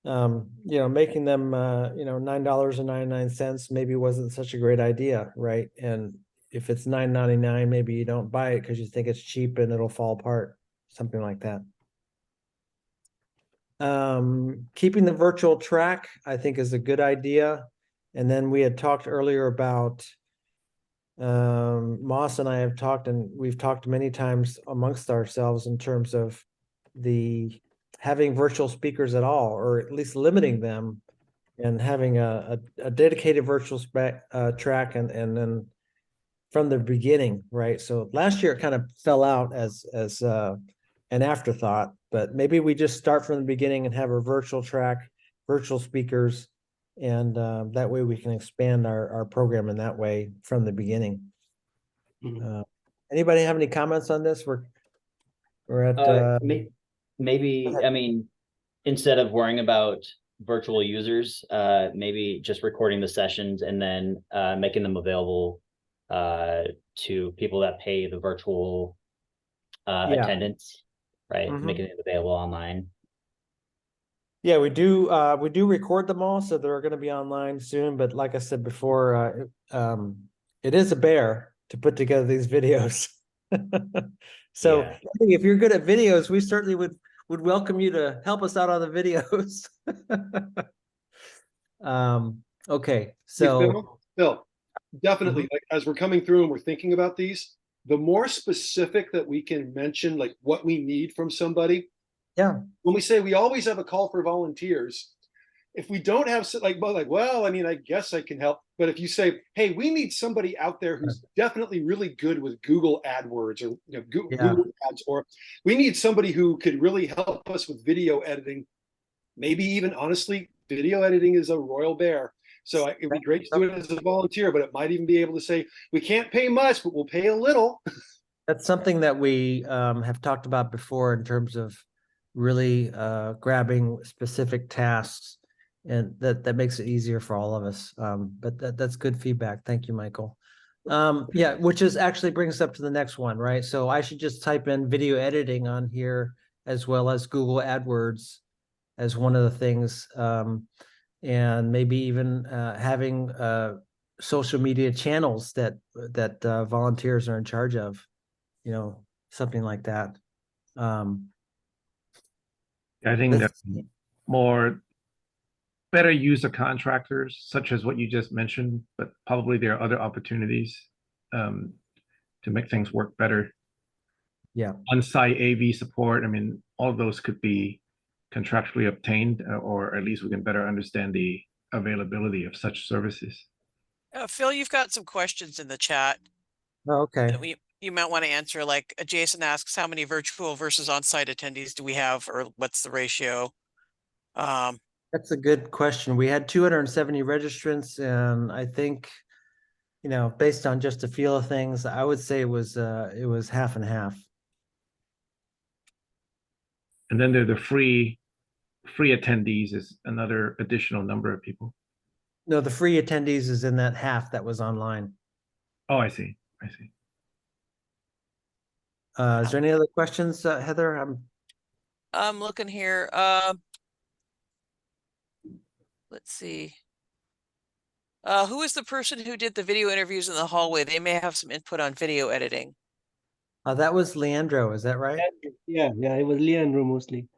you know, making them, you know, $9.99 maybe wasn't such a great idea, right? And if it's $9.99, maybe you don't buy it because you think it's cheap and it'll fall apart, something like that. Keeping the virtual track, I think, is a good idea. And then we had talked earlier about Moss and I have talked, and we've talked many times amongst ourselves in terms of having virtual speakers at all, or at least limiting them, and having a dedicated virtual track, and then from the beginning, right? So last year it kind of fell out as an afterthought, but maybe we just start from the beginning and have a virtual track, virtual speakers, and that way we can expand our program in that way from the beginning. Anybody have any comments on this? We're at maybe, I mean, instead of worrying about virtual users, maybe just recording the sessions and then making them available to people that pay the virtual attendance, right? Making it available online. Yeah, we do record them all, so they're going to be online soon. But like I said before, it is a bear to put together these videos. So Yeah. I think if you're good at videos, we certainly would welcome you to help us out on the videos. Okay, so Phil, definitely, like as we're coming through and we're thinking about these, the more specific that we can mention, like what we need from somebody. Yeah. When we say we always have a call for volunteers, if we don't have well, I mean, I guess I can help. But if you say, hey, we need somebody out there who's definitely really good with Google AdWords or Google Ads, or we need somebody who could really help us with video editing. Maybe even honestly, video editing is a royal bear. So it'd be great to do it as a volunteer, but it might even be able to say, we can't pay much, but we'll pay a little. That's something that we have talked about before in terms of really grabbing specific tasks, and that makes it easier for all of us. But that's good feedback. Thank you, Michael. Yeah, which actually brings us up to the next one, right? So I should just type in video editing on here as well as Google AdWords as one of the things, and maybe even having social media channels that volunteers are in charge of, you know, something like that. I think that better use of contractors, such as what you just mentioned, but probably there are other opportunities to make things work better. Yeah. On-site AV support, I mean, all of those could be contractually obtained, or at least we can better understand the availability of such services. Phil, you've got some questions in the chat. Oh, okay. That you might want to answer. Like Jason asks, how many virtual versus on-site attendees do we have, or what's the ratio? That's a good question. We had 270 registrants, and I think, you know, based on just a feel of things, I would say it was half and half. And then there are the free attendees is another additional number of people. No, the free attendees is in that half that was online. Oh, I see. Is there any other questions, Heather? I'm looking here. Let's see. Who is the person who did the video interviews in the hallway? They may have some input on video editing. That was Leandro, is that right? Yeah, it was Leandro mostly.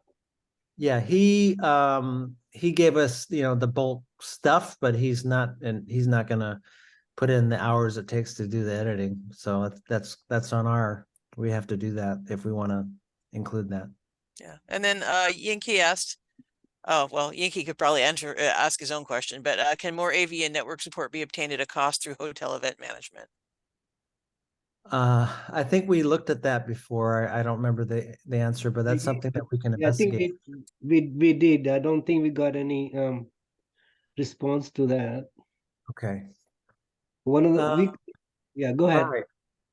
Yeah, he gave us, the bulk stuff, but he's not gonna put in the hours it takes to do the editing. So that's on we have to do that if we want to include that. Yeah. And then Yankee asked, oh, well, Yankee could probably ask his own question, but can more AV and network support be obtained at a cost through hotel event management? I think we looked at that before. I don't remember the answer, but that's something that we can Yeah, I think investigate. we did. I don't think we got any response to that. Okay. One of the yeah, go ahead. All right.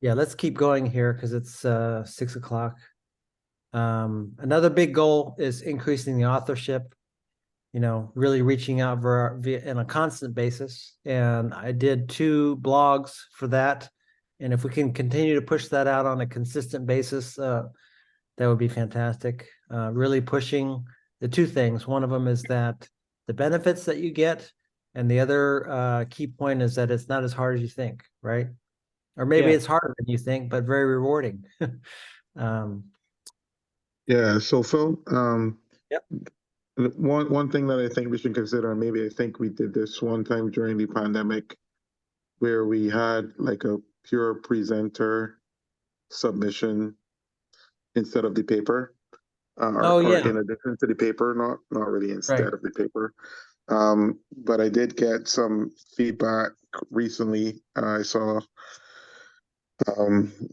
Yeah, let's keep going here because it's 6 o'clock. Another big goal is increasing the authorship, really reaching out in a constant basis. And I did 2 blogs for that. And if we can continue to push that out on a consistent basis, that would be fantastic. Really pushing the 2 things. One of them is that the benefits that you get, and the other key point is that it's not as hard as you think, right? Or maybe it's harder than you think, but very rewarding. Yeah, so Phil, Yep. One thing that I think we should consider, and maybe I think we did this one time during the pandemic, where we had like a pure presenter submission instead of the paper. Or in addition to the paper, not really instead of the paper. But I did get some feedback recently. I saw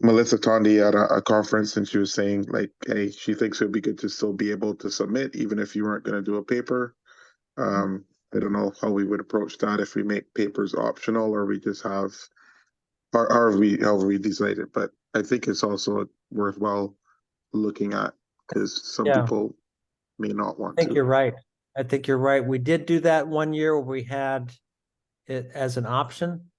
Melissa Tondi at a conference, and she was saying like, hey, she thinks it would be good to still be able to submit even if you weren't going to do a paper. I don't know how we would approach that, if we make papers optional or we just have, or however we decide it. But I think it's also worthwhile looking at, because some people may not want to. I think you're right. We did do that one year where we had it as an option.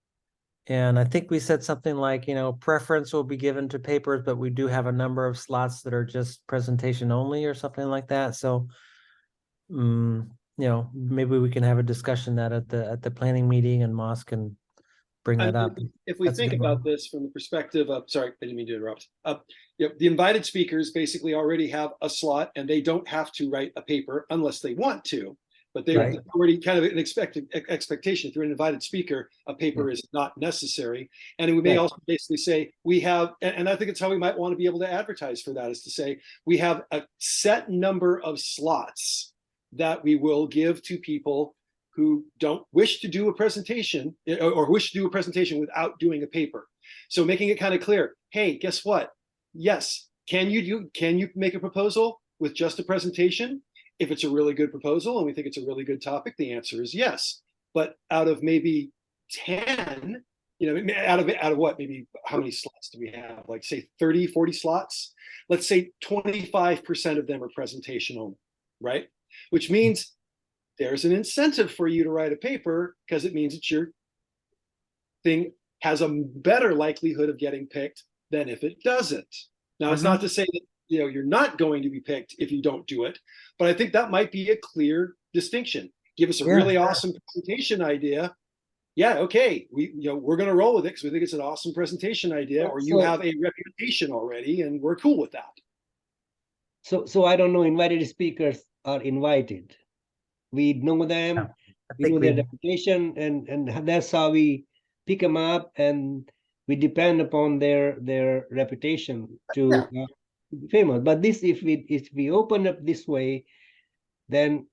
And I think we said something like, preference will be given to papers, but we do have a number of slots that are just presentation only or something like that. So, maybe we can have a discussion that at the planning meeting, and Moss can bring that up. If we think about this from the perspective of, sorry, I didn't mean to interrupt. The invited speakers basically already have a slot, and they don't have to write a paper unless they want to. But they're already kind of an expectation. If you're an invited speaker, a paper is not necessary. And we may also basically say we have, and I think it's how we might want to be able to advertise for that, is to say we have a set number of slots that we will give to people who don't wish to do a presentation, or wish to do a presentation without doing a paper. So making it kind of clear, hey, guess what? Yes, can you make a proposal with just a presentation? If it's a really good proposal and we think it's a really good topic, the answer is yes. But out of maybe 10, out of what, maybe how many slots do we have? Like say 30, 40 slots. Let's say 25% of them are presentation only, right? Which means there's an incentive for you to write a paper, because it means that your thing has a better likelihood of getting picked than if it doesn't. Now, it's not to say that you're not going to be picked if you don't do it, but I think that might be a clear distinction. Give us a really awesome presentation idea. Yeah, okay, we're going to roll with it because we think it's an awesome presentation idea, or you have a reputation already, and we're cool with that. So I don't know. Invited speakers are invited. We know them. We know their reputation, and that's how we pick them up, and we depend upon their reputation to be famous. But this, if we open up this way, then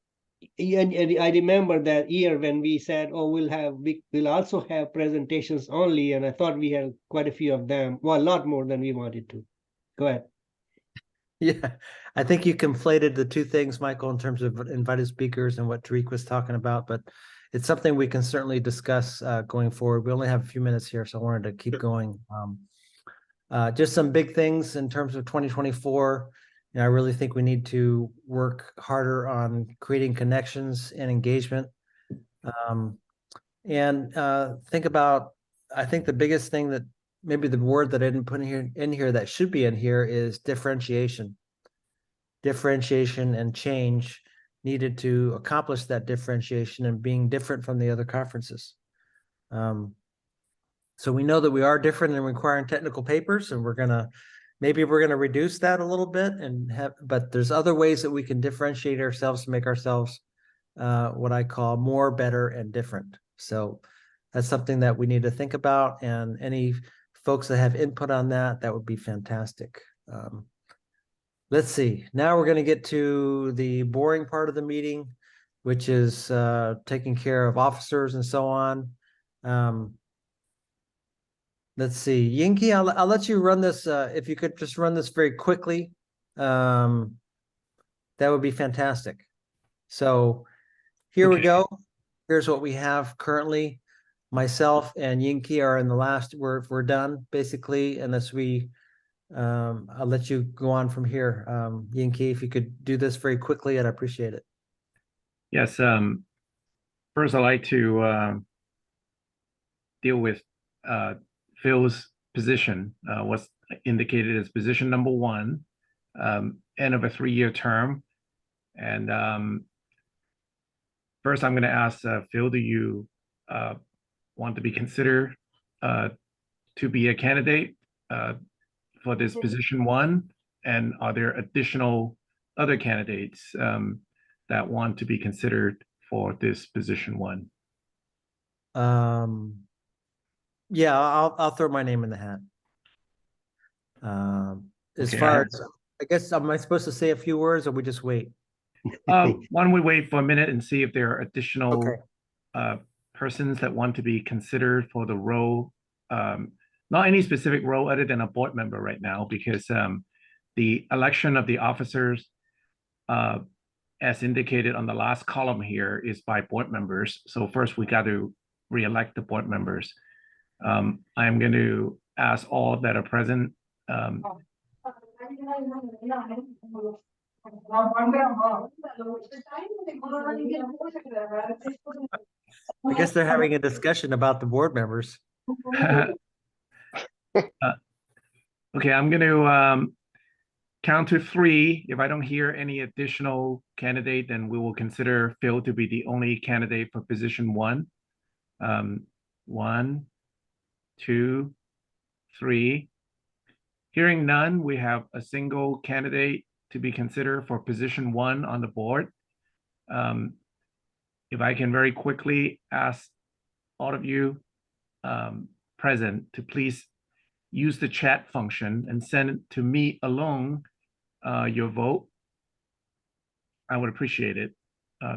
and I remember that year when we said, oh, we'll also have presentations only, and I thought we had quite a few of them. Well, a lot more than we wanted to. Go ahead. Yeah, I think you conflated the 2 things, Michael, in terms of invited speakers and what Tariq was talking about, but it's something we can certainly discuss going forward. We only have a few minutes here, so I wanted to keep going. Just some big things in terms of 2024 And I really think we need to work harder on creating connections and engagement. Think about, I think the biggest thing that maybe the word that I didn't put in here that should be in here is differentiation. Differentiation and change needed to accomplish that differentiation and being different from the other conferences. So we know that we are different and requiring technical papers, and maybe we're gonna reduce that a little bit but there's other ways that we can differentiate ourselves to make ourselves what I call more, better, and different. So that's something that we need to think about, and any folks that have input on that, that would be fantastic. Let's see, now we're going to get to the boring part of the meeting, which is taking care of officers and so on. Let's see, Yinki, I'll let you run this. If you could just run this very quickly, that would be fantastic. So here we go. Here's what we have currently. Myself and Yinki are in the last, we're done basically, unless I'll let you go on from here. Yinki, if you could do this very quickly, I'd appreciate it. Yes. First, I'd like to deal with Phil's position, what's indicated as position number 1, end of a 3-year term. And first, I'm going to ask Phil, do you want to be considered to be a candidate for this position 1? And are there additional other candidates that want to be considered for this position 1? Yeah, I'll throw my name in the hat. As Okay, far as, I guess, am I supposed to say a few words, or we just wait? why don't we wait for a minute and see if there are additional Okay. persons that want to be considered for the role, not any specific role other than a board member right now, because the election of the officers, as indicated on the last column here, is by board members. So first we got to re-elect the board members. I'm going to ask all that are present. I guess they're having a discussion about the board members. Okay, I'm going to count to 3. If I don't hear any additional candidate, then we will consider Phil to be the only candidate for position 1. 1, 2, 3. Hearing none, we have a single candidate to be considered for position 1 on the board. If I can very quickly ask all of you present to please use the chat function and send it to me alone, your vote, I would appreciate it.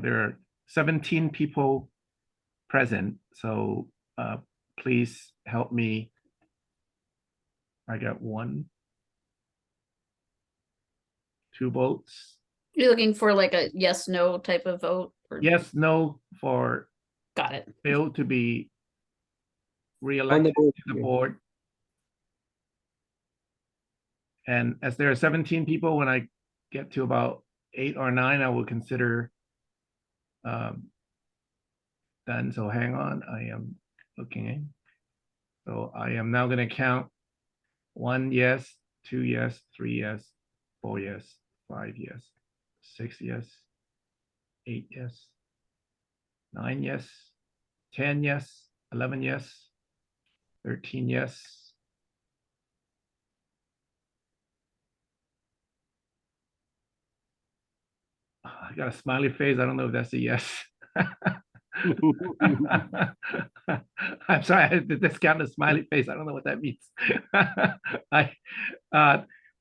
There are 17 people present, so please help me. I got 1, 2 votes. You're looking for like a yes, no type of vote? Or... Yes, no for Got it. Phil to be re-elected to the board. And as there are 17 people, when I get to about 8 or 9, I will consider done. So hang on, I am looking. So I am now going to count 1 yes, 2 yes, 3 yes, 4 yes, 5 yes, 6 yes, 8 yes, 9 yes, 10 yes, 11 yes, 13 yes. I got a smiley face. I don't know if that's a yes. I'm sorry, I had to discount the smiley face. I don't know what that means.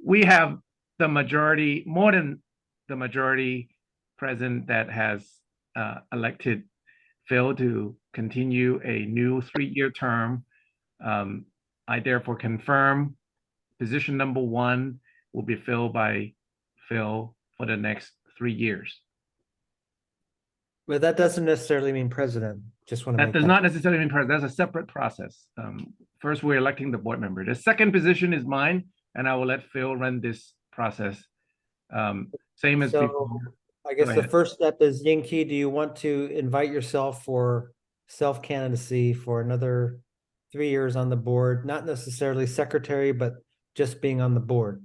We have the majority, more than the majority present that has elected Phil to continue a new 3-year term. I therefore confirm position number 1 will be filled by Phil for the next 3 years. But that doesn't necessarily mean president. Just want to That does not necessarily mean president. That's a separate process. First, we're electing the board member. The second position is mine, and I will let Phil run this process Same as So before. I guess the ahead. first step is Yinki, do you want to invite yourself for self-candidacy for another 3 years on the board? Not necessarily secretary, but just being on the board.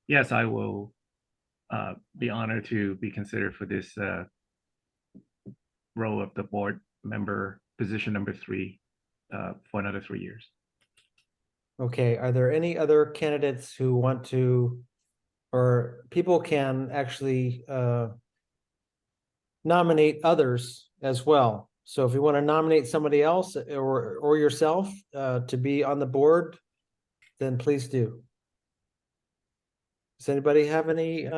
Yes, I will be honored to be considered for this role of the board member, position number 3, for another 3 years. Okay, are there any other candidates who want to, or people can actually nominate others as well? So if you want to nominate somebody else or yourself to be on the board, then please do. Does anybody have any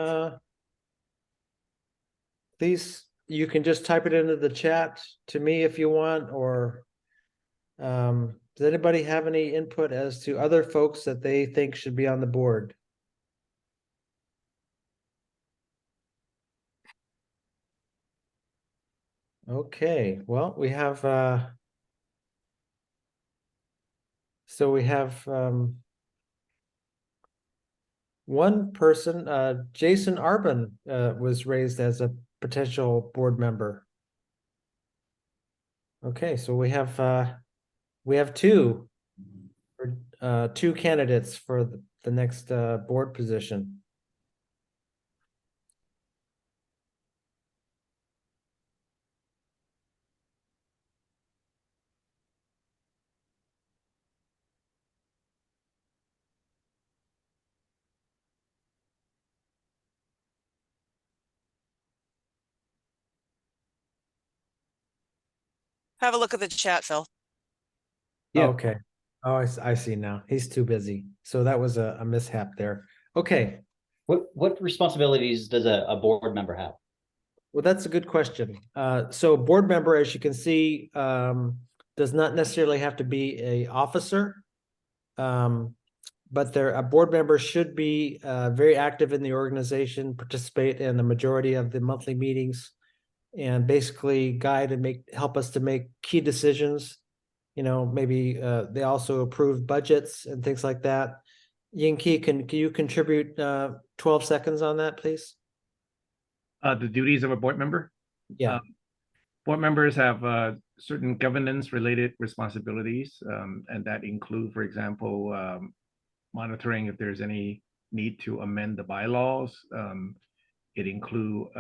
please, you can just type it into the chat to me if you want, or does anybody have any input as to other folks that they think should be on the board? Okay, well, we have so we have one person, Jason Arbin, was raised as a potential board member. Okay, so we have two two candidates for the next board position. Have a look at the chat, Phil. Yeah. Okay. Oh, I see now. He's too busy. So that was a mishap there. Okay. What responsibilities does a board member have? Well, that's a good question. So board member, as you can see, does not necessarily have to be a officer. But a board member should be very active in the organization, participate in the majority of the monthly meetings, and basically guide and help us to make key decisions. You know, maybe they also approve budgets and things like that. Yinki, can you contribute 12 seconds on that, please? The duties of a board member. Yeah. Board members have certain governance-related responsibilities, and that include, for example, monitoring if there's any need to amend the bylaws. It includes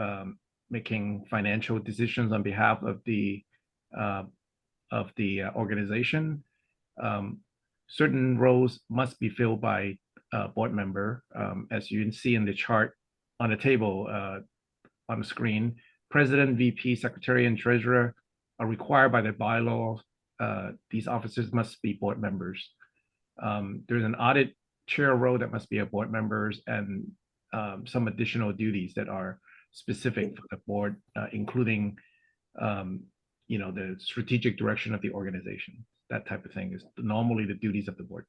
making financial decisions on behalf of the organization. Certain roles must be filled by a board member, as you can see in the chart on the table on the screen. President, VP, Secretary, and Treasurer are required by the bylaws. These officers must be board members. There's an audit chair role that must be a board members, and some additional duties that are specific for the board, including the strategic direction of the organization. That type of thing is normally the duties of the board.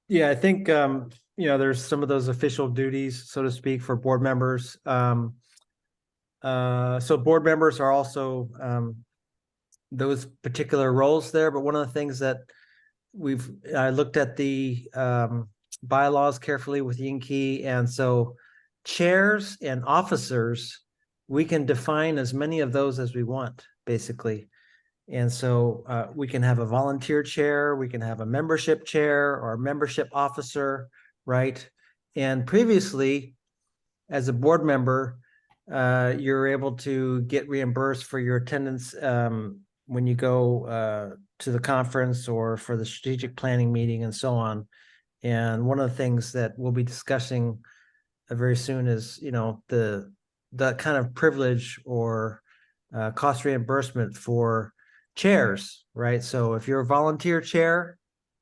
Yeah, I think there's some of those official duties, so to speak, for board members. So board members are also those particular roles there, but one of the things that I looked at the bylaws carefully with Yinki, and so chairs and officers, we can define as many of those as we want, basically. And so we can have a volunteer chair, we can have a membership chair or a membership officer, right? And previously, as a board member, you're able to get reimbursed for your attendance when you go to the conference or for the strategic planning meeting and so on. And one of the things that we'll be discussing very soon is, the kind of privilege or cost reimbursement for chairs, right? So if you're a volunteer chair,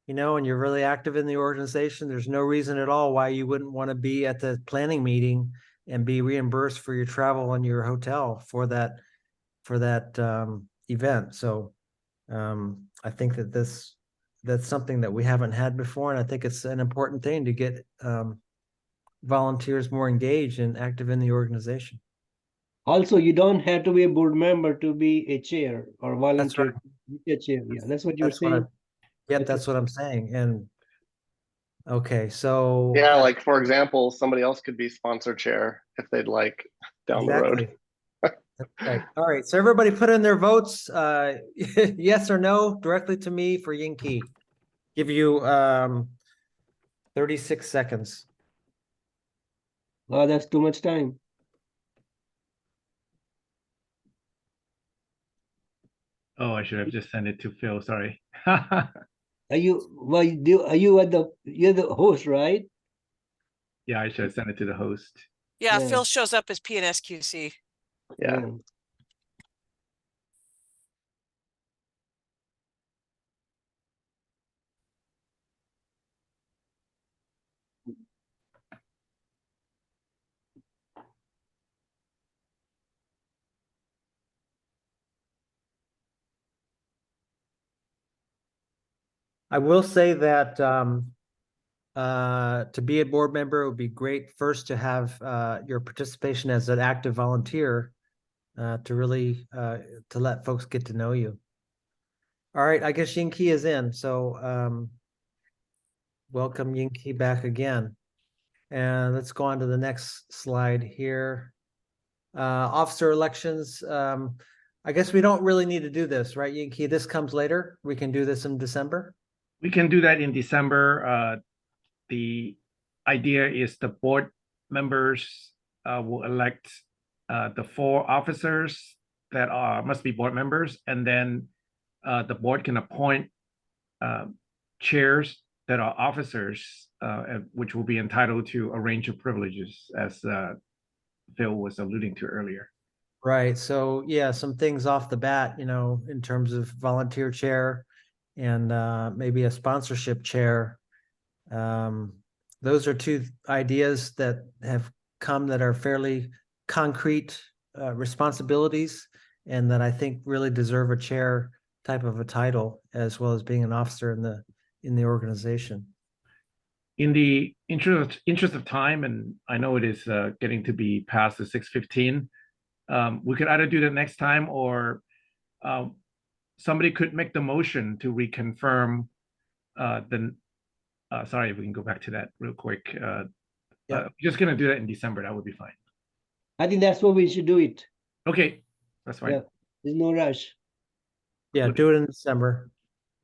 and you're really active in the organization, there's no reason at all why you wouldn't want to be at the planning meeting and be reimbursed for your travel and your hotel for that event. So I think that's something that we haven't had before, and I think it's an important thing to get volunteers more engaged and active in the organization. Also, you don't have to be a board member to be a chair or volunteer. That's A chair. Yeah, that's what you're saying. That's what I'm saying. And Okay, so Yeah, like for example, somebody else could be sponsor chair if they'd like down the road. exactly. Right. All right. So everybody put in their votes, yes or no, directly to me for Yinki. Give you 36 seconds. Oh, that's too much time. Oh, I should have just sent it to Phil. Sorry. Are you well? Are you at you're the host, right? Yeah, I should have sent it to the host. Yeah, Yeah. Phil shows up as PNSQC. Yeah. I will say that to be a board member, it would be great first to have your participation as an active volunteer to really to let folks get to know you. All right, I guess Yinki is in, so welcome Yinki back again. And let's go on to the next slide here. Officer elections. I guess we don't really need to do this, right, Yinki? This comes later. We can do this in December. We can do that in December. The idea is the board members will elect the 4 officers that must be board members, and then the board can appoint chairs that are officers, which will be entitled to a range of privileges, as Phil was alluding to earlier. Right. So yeah, some things off the bat, in terms of volunteer chair and maybe a sponsorship chair. Those are 2 ideas that have come that are fairly concrete responsibilities and that I think really deserve a chair type of a title, as well as being an officer in the organization. In the interest of time, and I know it is getting to be past the 6:15, we could either do that next time, or somebody could make the motion to reconfirm sorry, if we can go back to that real quick. Just gonna do that in December. That would be fine. I think that's what we should do it. Okay, that's fine. Yeah, there's no rush. Yeah, do it in December.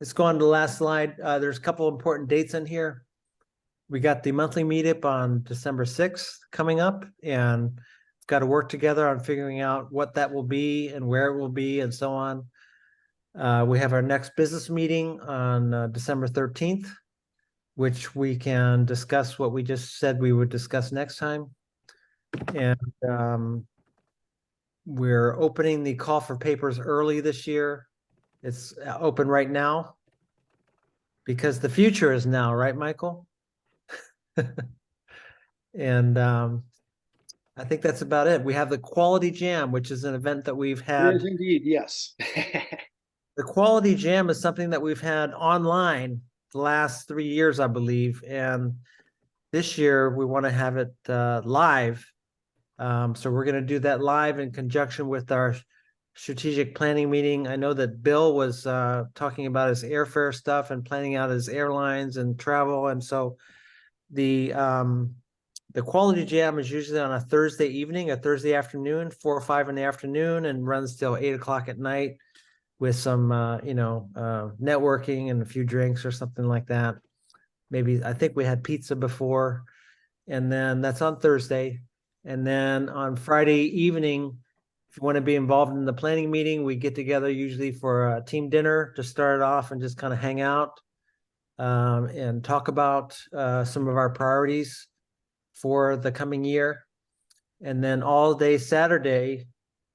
Let's go on to the last slide. There's a couple important dates in here. We got the monthly meetup on December 6th coming up, and we've got to work together on figuring out what that will be and where it will be and so on. We have our next business meeting on December 13th, which we can discuss what we just said we would discuss next time. And we're opening the call for papers early this year. It's open right now because the future is now, right, Michael? And I think that's about it. We have the Quality Jam, which is an event that we've had. Yes, indeed, yes. The Quality Jam is something that we've had online the last 3 years, I believe. And this year we want to have it live. So we're going to do that live in conjunction with our strategic planning meeting. I know that Bill was talking about his airfare stuff and planning out his airlines and travel. And so the Quality Jam is usually on a Thursday evening, a Thursday afternoon, 4 or 5 in the afternoon, and runs till 8 o'clock at night with some, networking and a few drinks or something like that. Maybe, I think we had pizza before, and then that's on Thursday. And then on Friday evening, if you want to be involved in the planning meeting, we get together usually for a team dinner to start it off and just kind of hang out and talk about some of our priorities for the coming year. And then all day Saturday,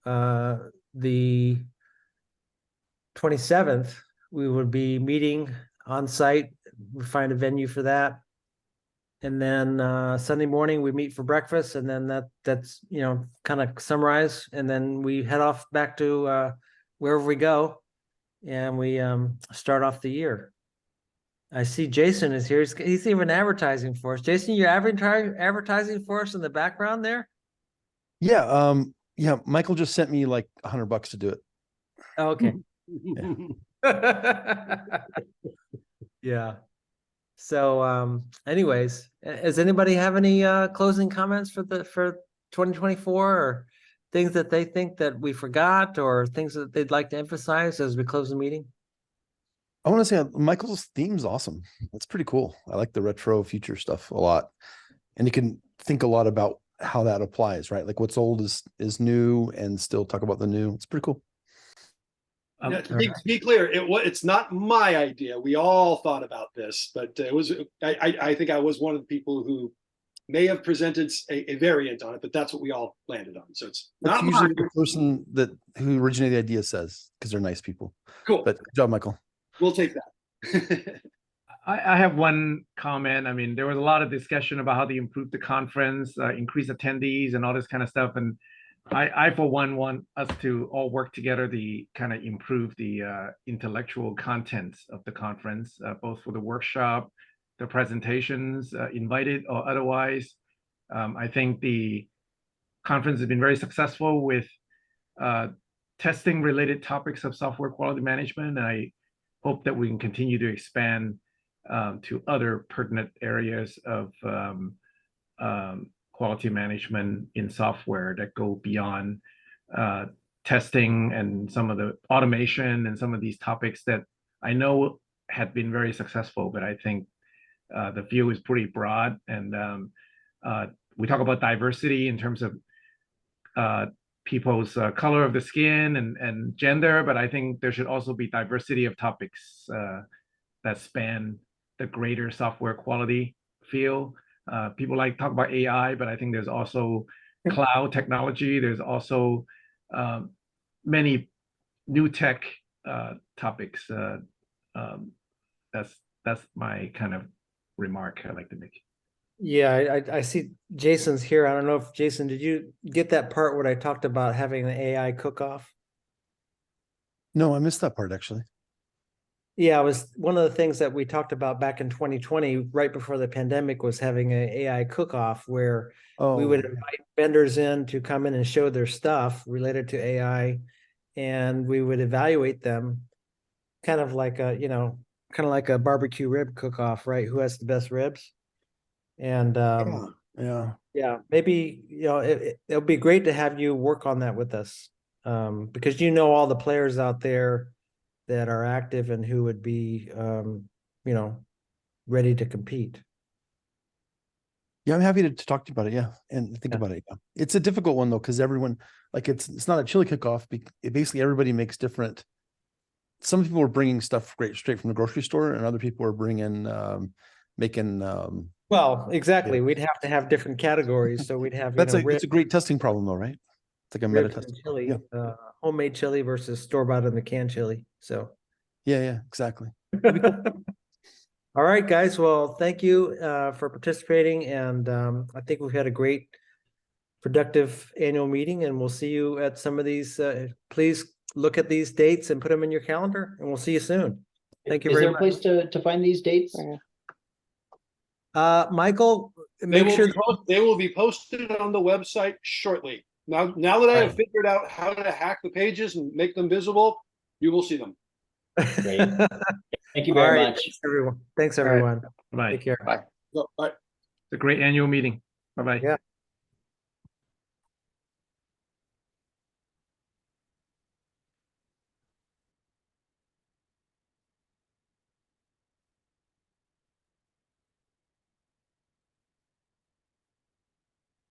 the 27th, we would be meeting on site. We find a venue for that. And then Sunday morning we meet for breakfast, and then that's kind of summarize, and then we head off back to wherever we go, and we start off the year. I see Jason is here. He's even advertising for us. Jason, you're advertising for us in the background there? Yeah, yeah. Michael just sent me like $100 to do it. Oh, okay. Yeah. So, anyways, does anybody have any closing comments for 2024, or things that they think that we forgot, or things that they'd like to emphasize as we close the meeting? I want to say Michael's theme's awesome. That's pretty cool. I like the retro future stuff a lot. And you can think a lot about how that applies, right? Like what's old is new, and still talk about the new. It's pretty cool. Yeah, to be clear, it's not my idea. We all thought about this, but it was I think I was one of the people who may have presented a variant on it, but that's what we all landed on. So it's That's not usually mine. the person who originated the idea says, because they're nice people. Cool. But good job, Michael. We'll take that. I have one comment. I mean, there was a lot of discussion about how to improve the conference, increase attendees and all this kind of stuff. And I for one, want us to all work together to kind of improve the intellectual contents of the conference, both for the workshop, the presentations, invited or otherwise. I think the conference has been very successful with testing related topics of software quality management. And I hope that we can continue to expand to other pertinent areas of quality management in software that go beyond testing and some of the automation and some of these topics that I know had been very successful, but I think the field is pretty broad. And we talk about diversity in terms of people's color of the skin and gender, but I think there should also be diversity of topics that span the greater software quality field. People like talk about AI, but I think there's also cloud technology. There's also many new tech topics. That's my kind of remark I like to make. Yeah, I see Jason's here. I don't know if Jason, did you get that part where I talked about having an AI cook-off? No, I missed that part actually. Yeah, it was one of the things that we talked about back in 2020, right before the pandemic, was having an AI cook-off where we would invite vendors in to come in and show their stuff related to AI, and we would evaluate them, kind of like a barbecue rib cook-off, right? Who has the best ribs? And yeah, maybe it'll be great to have you work on that with us, because all the players out there that are active and who would be ready to compete. Yeah, I'm happy to talk to you about it. Yeah, and think about it. Yeah. It's a difficult one though, because everyone, like, it's not a chili cook-off. Basically, everybody makes different. Some people are bringing stuff straight from the grocery store, and other people are bringing making. Well, exactly. We'd have to have different categories, so we'd have it's a great testing problem though, right? It's like a meta test. Chili, homemade chili versus store-bought in the can chili. So yeah, exactly. All right, guys. Well, thank you for participating, and I think we've had a great, productive annual meeting, and we'll see you at some of these. Please look at these dates and put them in your calendar, and we'll see you soon. Thank you very much. Is there a place to find these dates? Michael, make sure they will be posted on the website shortly. Now that I have figured out how to hack the pages and make them visible, you will see them. Great. Thank you very much. Thanks, everyone. Bye. Take care. Bye. Bye. It's a great annual meeting. Bye-bye. Yeah.